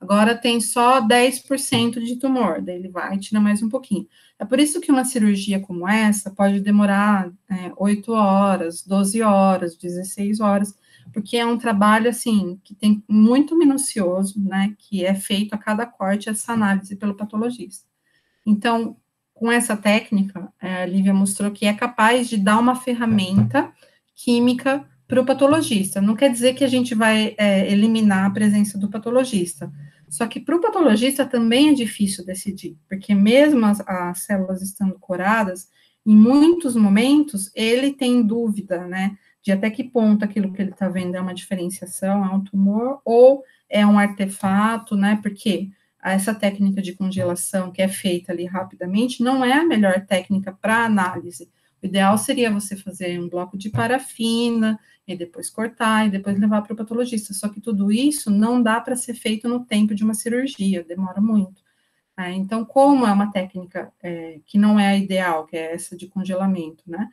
agora tem só 10% de tumor, daí ele vai e tira mais um pouquinho. É por isso que uma cirurgia como essa pode demorar 8 horas, 12 horas, 16 horas, porque é um trabalho, assim, que tem muito minucioso, né, que é feito a cada corte, essa análise pelo patologista. Então, com essa técnica, a Lívia mostrou que é capaz de dar uma ferramenta química para o patologista. Não quer dizer que a gente vai eliminar a presença do patologista. Só que para o patologista também é difícil decidir, porque mesmo as células estando curadas, em muitos momentos ele tem dúvida, né, de até que ponto aquilo que ele está vendo é uma diferenciação, é um tumor, ou é um artefato, né, porque essa técnica de congelação que é feita ali rapidamente não é a melhor técnica para análise. O ideal seria você fazer um bloco de parafina, e depois cortar, e depois levar para o patologista. Só que tudo isso não dá para ser feito no tempo de uma cirurgia, demora muito. Então, como é uma técnica que não é a ideal, que é essa de congelamento, né?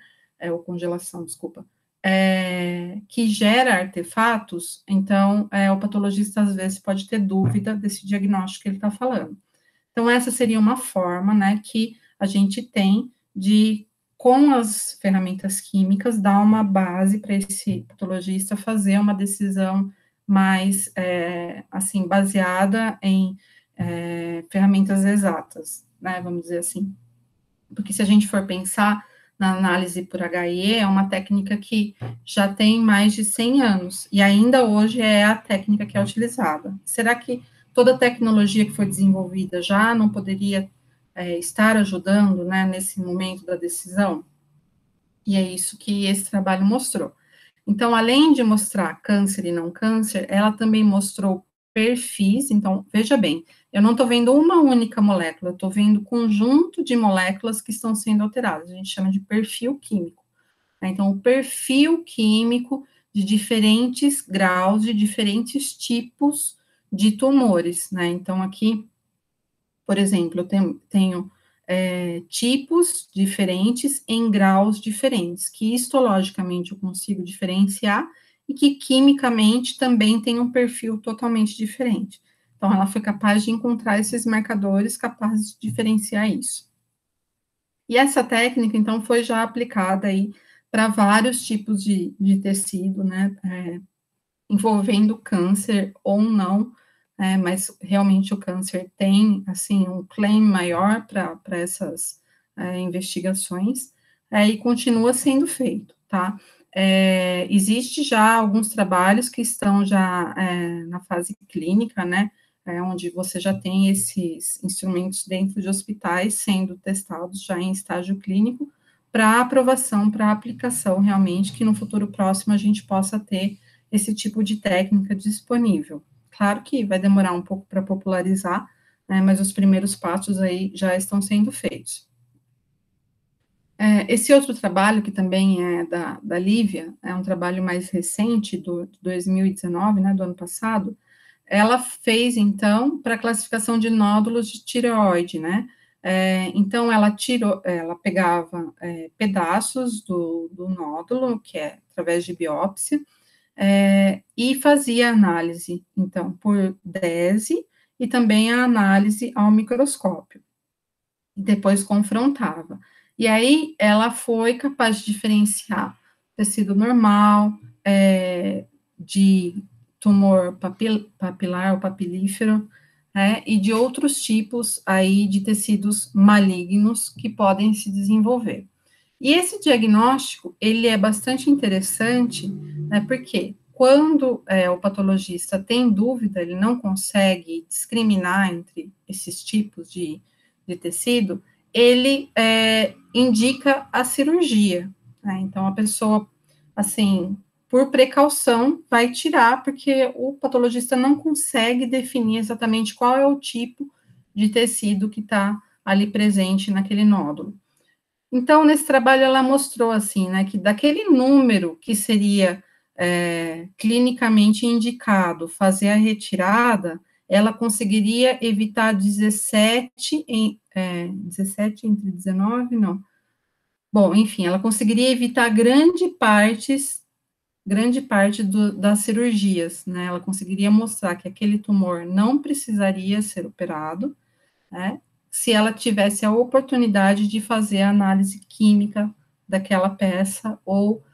Ou congelação, desculpa. Que gera artefatos, então o patologista às vezes pode ter dúvida desse diagnóstico que ele está falando. Então, essa seria uma forma, né, que a gente tem de, com as ferramentas químicas, dar uma base para esse patologista fazer uma decisão mais, assim, baseada em ferramentas exatas, né, vamos dizer assim. Porque se a gente for pensar na análise por HE, é uma técnica que já tem mais de 100 anos, e ainda hoje é a técnica que é utilizada. Será que toda a tecnologia que foi desenvolvida já não poderia estar ajudando, né, nesse momento da decisão? E é isso que esse trabalho mostrou. Então, além de mostrar câncer e não câncer, ela também mostrou perfis. Então, veja bem, eu não estou vendo uma única molécula, eu estou vendo conjunto de moléculas que estão sendo alteradas. A gente chama de perfil químico. Então, o perfil químico de diferentes graus, de diferentes tipos de tumores, né? Então, aqui, por exemplo, eu tenho tipos diferentes em graus diferentes, que histologicamente eu consigo diferenciar e que quimicamente também tem um perfil totalmente diferente. Então, ela foi capaz de encontrar esses marcadores capazes de diferenciar isso. E essa técnica, então, foi já aplicada aí para vários tipos de tecido, né, envolvendo câncer ou não, mas realmente o câncer tem, assim, um claim maior para essas investigações, e continua sendo feito, tá? Existe já alguns trabalhos que estão já na fase clínica, né, onde você já tem esses instrumentos dentro de hospitais sendo testados já em estágio clínico, para aprovação, para aplicação realmente, que no futuro próximo a gente possa ter esse tipo de técnica disponível. Claro que vai demorar um pouco para popularizar, né, mas os primeiros passos aí já estão sendo feitos. Esse outro trabalho, que também é da Lívia, é um trabalho mais recente, de 2019, né, do ano passado, ela fez, então, para classificação de nódulos de tireoide, né? Então, ela pegava pedaços do nódulo, que é através de biópsia, e fazia análise, então, por DESE e também a análise ao microscópio. Depois confrontava. E aí ela foi capaz de diferenciar tecido normal, de tumor papilar ou papilífero, e de outros tipos aí de tecidos malignos que podem se desenvolver. E esse diagnóstico, ele é bastante interessante, né, porque quando o patologista tem dúvida, ele não consegue discriminar entre esses tipos de tecido, ele indica a cirurgia, né? Então, a pessoa, assim, por precaução, vai tirar, porque o patologista não consegue definir exatamente qual é o tipo de tecido que está ali presente naquele nódulo. Então, nesse trabalho, ela mostrou, assim, né, que daquele número que seria clinicamente indicado fazer a retirada, ela conseguiria evitar 17 entre 19, não. Bom, enfim, ela conseguiria evitar grande parte das cirurgias, né? Ela conseguiria mostrar que aquele tumor não precisaria ser operado, né? Se ela tivesse a oportunidade de fazer a análise química daquela peça ou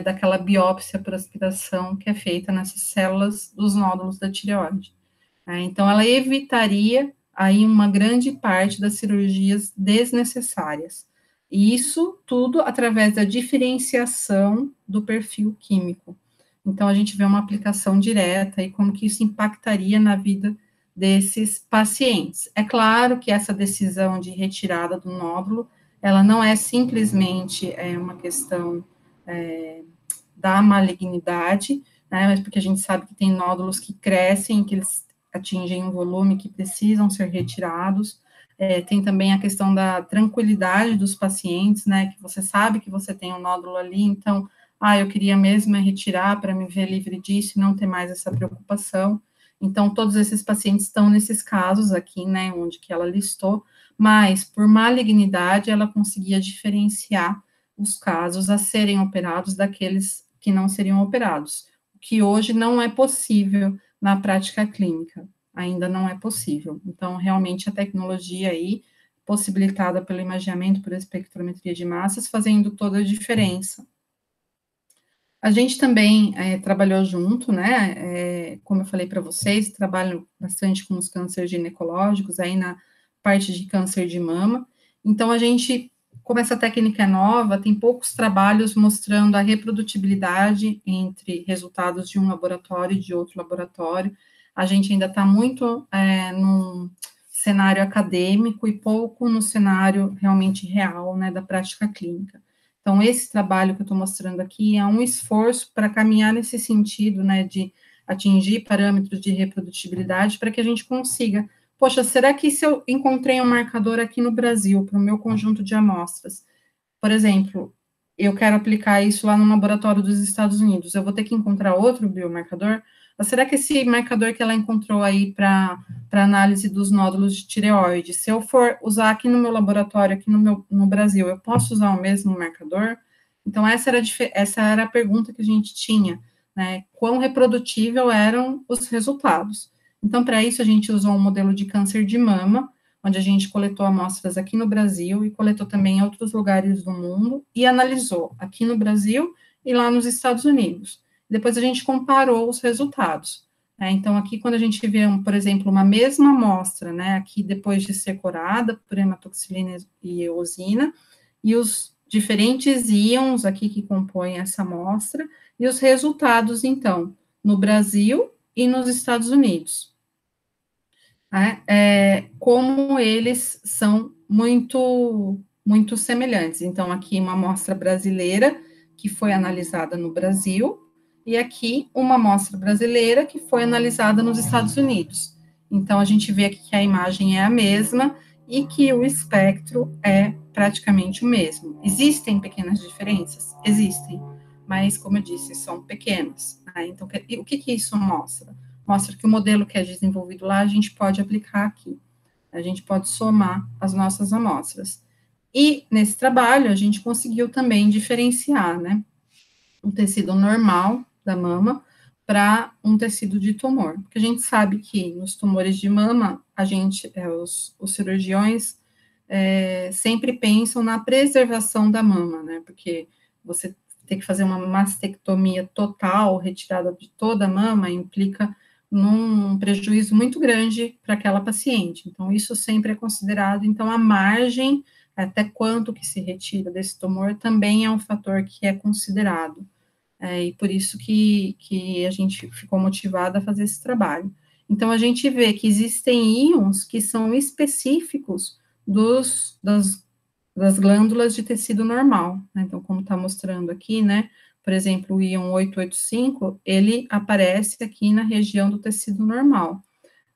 daquela biópsia por aspiração que é feita nessas células dos nódulos da tireoide. Então, ela evitaria aí uma grande parte das cirurgias desnecessárias. E isso tudo através da diferenciação do perfil químico. Então, a gente vê uma aplicação direta e como que isso impactaria na vida desses pacientes. É claro que essa decisão de retirada do nódulo, ela não é simplesmente uma questão da malignidade, né, mas porque a gente sabe que tem nódulos que crescem, que eles atingem um volume que precisam ser retirados. Tem também a questão da tranquilidade dos pacientes, né, que você sabe que você tem um nódulo ali, então, eu queria mesmo retirar para me ver livre disso e não ter mais essa preocupação. Então, todos esses pacientes estão nesses casos aqui, né, onde que ela listou, mas por malignidade ela conseguia diferenciar os casos a serem operados daqueles que não seriam operados, o que hoje não é possível na prática clínica, ainda não é possível. Então, realmente, a tecnologia aí, possibilitada pelo imageamento por espectrometria de massas, fazendo toda a diferença. A gente também trabalhou junto, né? Como eu falei para vocês, trabalho bastante com os cânceres ginecológicos, aí na parte de câncer de mama. Então, a gente, como essa técnica é nova, tem poucos trabalhos mostrando a reprodutibilidade entre resultados de um laboratório e de outro laboratório. A gente ainda está muito num cenário acadêmico e pouco no cenário realmente real, né, da prática clínica. Então, esse trabalho que eu estou mostrando aqui é um esforço para caminhar nesse sentido, né, de atingir parâmetros de reprodutibilidade para que a gente consiga. Poxa, será que se eu encontrei um marcador aqui no Brasil para o meu conjunto de amostras, por exemplo, eu quero aplicar isso lá no laboratório dos Estados Unidos, eu vou ter que encontrar outro biomarcador? Ou será que esse marcador que ela encontrou aí para análise dos nódulos de tireoide, se eu for usar aqui no meu laboratório, aqui no Brasil, eu posso usar o mesmo marcador? Então, essa era a pergunta que a gente tinha, né? Quão reprodutível eram os resultados? Então, para isso, a gente usou um modelo de câncer de mama, onde a gente coletou amostras aqui no Brasil e coletou também em outros lugares do mundo e analisou aqui no Brasil e lá nos Estados Unidos. Depois a gente comparou os resultados. Então, aqui, quando a gente vê, por exemplo, uma mesma amostra, né, aqui depois de ser corada por hematoxilina e eosina, e os diferentes íons aqui que compõem essa amostra, e os resultados, então, no Brasil e nos Estados Unidos. Como eles são muito, muito semelhantes. Então, aqui uma amostra brasileira que foi analisada no Brasil, e aqui uma amostra brasileira que foi analisada nos Estados Unidos. Então, a gente vê aqui que a imagem é a mesma, e que o espectro é praticamente o mesmo. Existem pequenas diferenças? Existem, mas, como eu disse, são pequenas. Né? Então, o que isso mostra? Mostra que o modelo que é desenvolvido lá, a gente pode aplicar aqui. A gente pode somar as nossas amostras. E, nesse trabalho, a gente conseguiu também diferenciar, né, um tecido normal da mama para um tecido de tumor. Porque a gente sabe que nos tumores de mama, os cirurgiões sempre pensam na preservação da mama, né? Porque você ter que fazer uma mastectomia total, retirada de toda a mama, implica num prejuízo muito grande para aquela paciente. Então, isso sempre é considerado. Então, a margem, até quanto que se retira desse tumor, também é um fator que é considerado. E por isso que a gente ficou motivada a fazer esse trabalho. Então, a gente vê que existem íons que são específicos das glândulas de tecido normal, né? Então, como está mostrando aqui, né? Por exemplo, o íon 885, ele aparece aqui na região do tecido normal,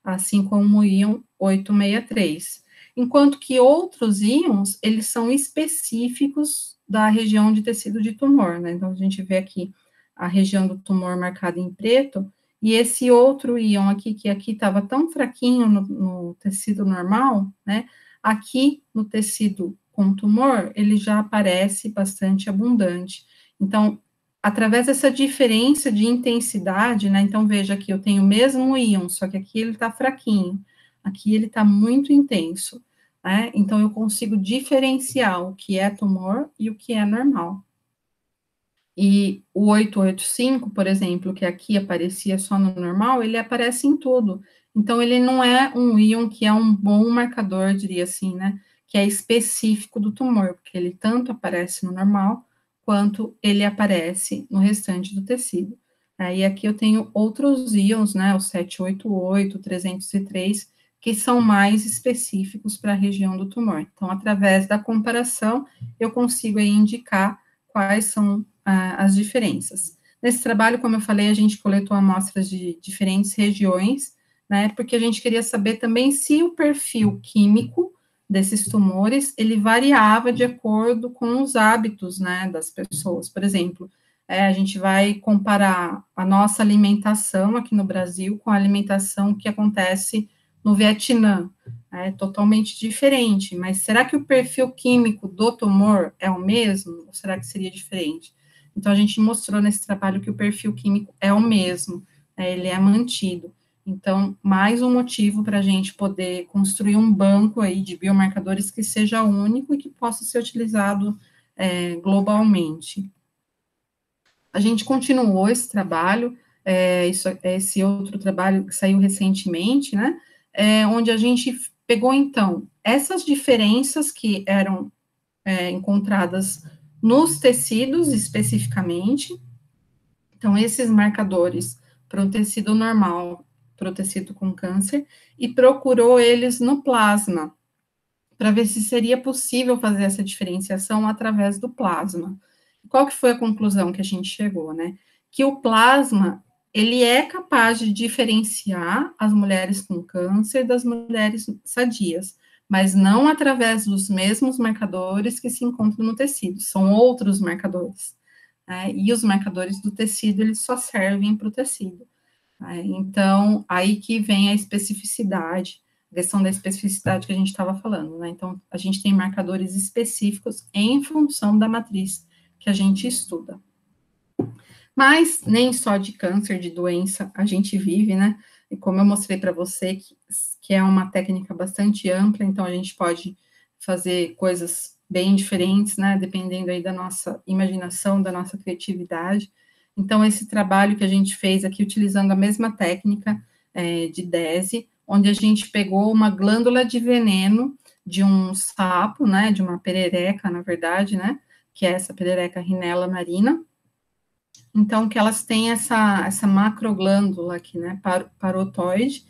assim como o íon 863. Enquanto que outros íons, eles são específicos da região de tecido de tumor, né? Então, a gente vê aqui a região do tumor marcada em preto, e esse outro íon aqui, que aqui estava tão fraquinho no tecido normal, né? Aqui no tecido com tumor, ele já aparece bastante abundante. Então, através dessa diferença de intensidade, né? Então, veja aqui, eu tenho o mesmo íon, só que aqui ele está fraquinho, aqui ele está muito intenso, né? Então, eu consigo diferenciar o que é tumor e o que é normal. E o 885, por exemplo, que aqui aparecia só no normal, ele aparece em tudo. Então, ele não é um íon que é um bom marcador, diria assim, né? Que é específico do tumor, porque ele tanto aparece no normal, quanto ele aparece no restante do tecido. E aqui eu tenho outros íons, né? O 788, 303, que são mais específicos para a região do tumor. Então, através da comparação, eu consigo aí indicar quais são as diferenças. Nesse trabalho, como eu falei, a gente coletou amostras de diferentes regiões, né, porque a gente queria saber também se o perfil químico desses tumores, ele variava de acordo com os hábitos, né, das pessoas. Por exemplo, a gente vai comparar a nossa alimentação aqui no Brasil com a alimentação que acontece no Vietnã. É totalmente diferente, mas será que o perfil químico do tumor é o mesmo? Ou será que seria diferente? Então, a gente mostrou nesse trabalho que o perfil químico é o mesmo, ele é mantido. Então, mais um motivo para a gente poder construir um banco aí de biomarcadores que seja único e que possa ser utilizado globalmente. A gente continuou esse trabalho, esse outro trabalho que saiu recentemente, né, onde a gente pegou, então, essas diferenças que eram encontradas nos tecidos especificamente, então, esses marcadores para o tecido normal, para o tecido com câncer, e procurou eles no plasma, para ver se seria possível fazer essa diferenciação através do plasma. Qual que foi a conclusão que a gente chegou, né? Que o plasma, ele é capaz de diferenciar as mulheres com câncer das mulheres sadias, mas não através dos mesmos marcadores que se encontram no tecido, são outros marcadores. Né? E os marcadores do tecido, eles só servem para o tecido. Né? Então, aí que vem a especificidade, a questão da especificidade que a gente estava falando, né? Então, a gente tem marcadores específicos em função da matriz que a gente estuda. Mas nem só de câncer, de doença, a gente vive, né? E como eu mostrei para você, que é uma técnica bastante ampla, então a gente pode fazer coisas bem diferentes, né? Dependendo aí da nossa imaginação, da nossa criatividade. Então, esse trabalho que a gente fez aqui, utilizando a mesma técnica de DESE, onde a gente pegou uma glândula de veneno de um sapo, né? De uma perereca, na verdade, né? Que é essa perereca Rhinella marina. Então, que elas têm essa macroglândula aqui, né, parotoide,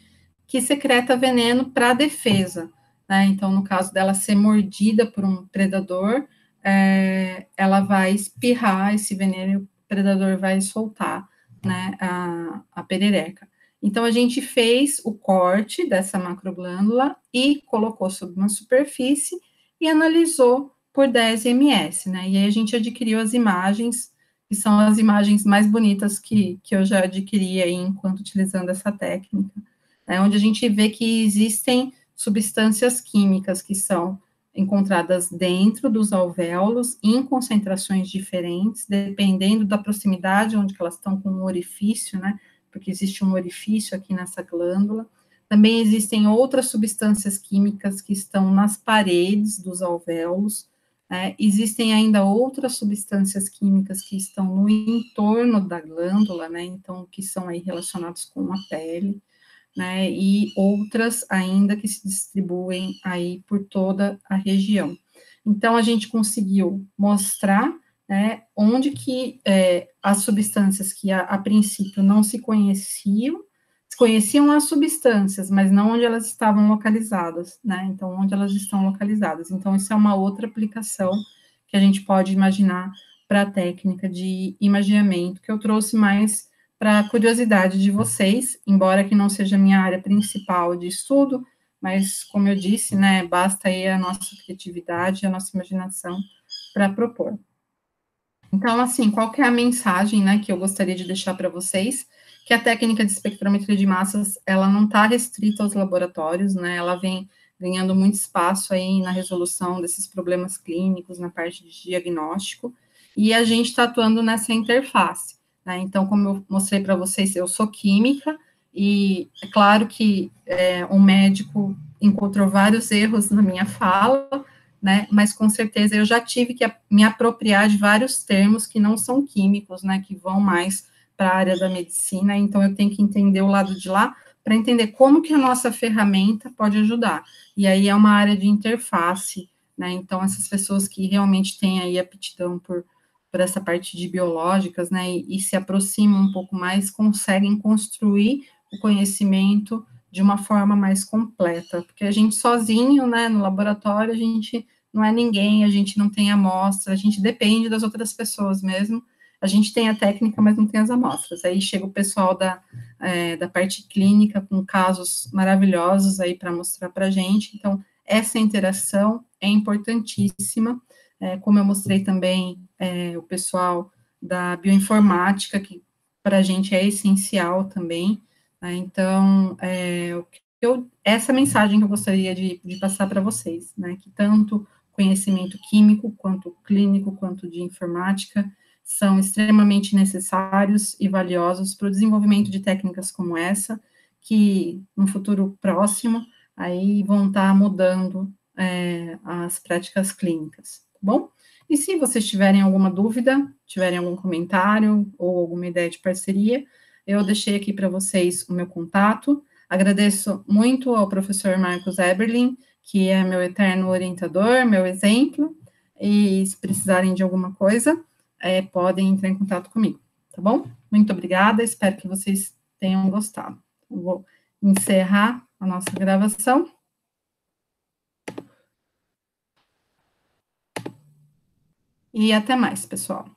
que secreta veneno para defesa, né? Então, no caso dela ser mordida por um predador, ela vai espirrar esse veneno e o predador vai soltar, né, a perereca. Então, a gente fez o corte dessa macroglândula e colocou sobre uma superfície e analisou por 10 ms, né? E aí a gente adquiriu as imagens, que são as imagens mais bonitas que eu já adquiri aí enquanto utilizando essa técnica, né? Onde a gente vê que existem substâncias químicas que são encontradas dentro dos alvéolos em concentrações diferentes, dependendo da proximidade onde elas estão com o orifício, né? Porque existe um orifício aqui nessa glândula. Também existem outras substâncias químicas que estão nas paredes dos alvéolos, né? Existem ainda outras substâncias químicas que estão no entorno da glândula, né? Então, que são aí relacionados com a pele, né? E outras ainda que se distribuem aí por toda a região. Então, a gente conseguiu mostrar, né, onde que as substâncias que a princípio não se conheciam, se conheciam as substâncias, mas não onde elas estavam localizadas, né? Então, onde elas estão localizadas. Então, isso é uma outra aplicação que a gente pode imaginar para a técnica de imageamento, que eu trouxe mais para a curiosidade de vocês, embora que não seja a minha área principal de estudo, mas, como eu disse, né, basta aí a nossa criatividade, a nossa imaginação para propor. Então, assim, qual que é a mensagem, né, que eu gostaria de deixar para vocês? Que a técnica de espectrometria de massas, ela não está restrita aos laboratórios, né, ela vem ganhando muito espaço aí na resolução desses problemas clínicos, na parte de diagnóstico, e a gente está atuando nessa interface, né, então, como eu mostrei para vocês, eu sou química, e é claro que um médico encontrou vários erros na minha fala, né, mas com certeza eu já tive que me apropriar de vários termos que não são químicos, né, que vão mais para a área da medicina, então eu tenho que entender o lado de lá para entender como que a nossa ferramenta pode ajudar. E aí é uma área de interface, né, então essas pessoas que realmente têm aí aptidão por essa parte de biológicas, né, e se aproximam um pouco mais, conseguem construir o conhecimento de uma forma mais completa, porque a gente sozinho, né, no laboratório, a gente não é ninguém, a gente não tem amostra, a gente depende das outras pessoas mesmo, a gente tem a técnica, mas não tem as amostras, aí chega o pessoal da parte clínica com casos maravilhosos aí para mostrar para a gente, então essa interação é importantíssima, como eu mostrei também, o pessoal da bioinformática, que para a gente é essencial também, né, então, essa mensagem que eu gostaria de passar para vocês, né, que tanto conhecimento químico, quanto clínico, quanto de informática, são extremamente necessários e valiosos para o desenvolvimento de técnicas como essa, que no futuro próximo, aí vão estar mudando as práticas clínicas, tá bom? E se vocês tiverem alguma dúvida, tiverem algum comentário ou alguma ideia de parceria, eu deixei aqui para vocês o meu contato. Agradeço muito ao professor Marcos Eberlin, que é meu eterno orientador, meu exemplo, e se precisarem de alguma coisa, podem entrar em contato comigo, tá bom? Muito obrigada, espero que vocês tenham gostado. Eu vou encerrar a nossa gravação. E até mais, pessoal.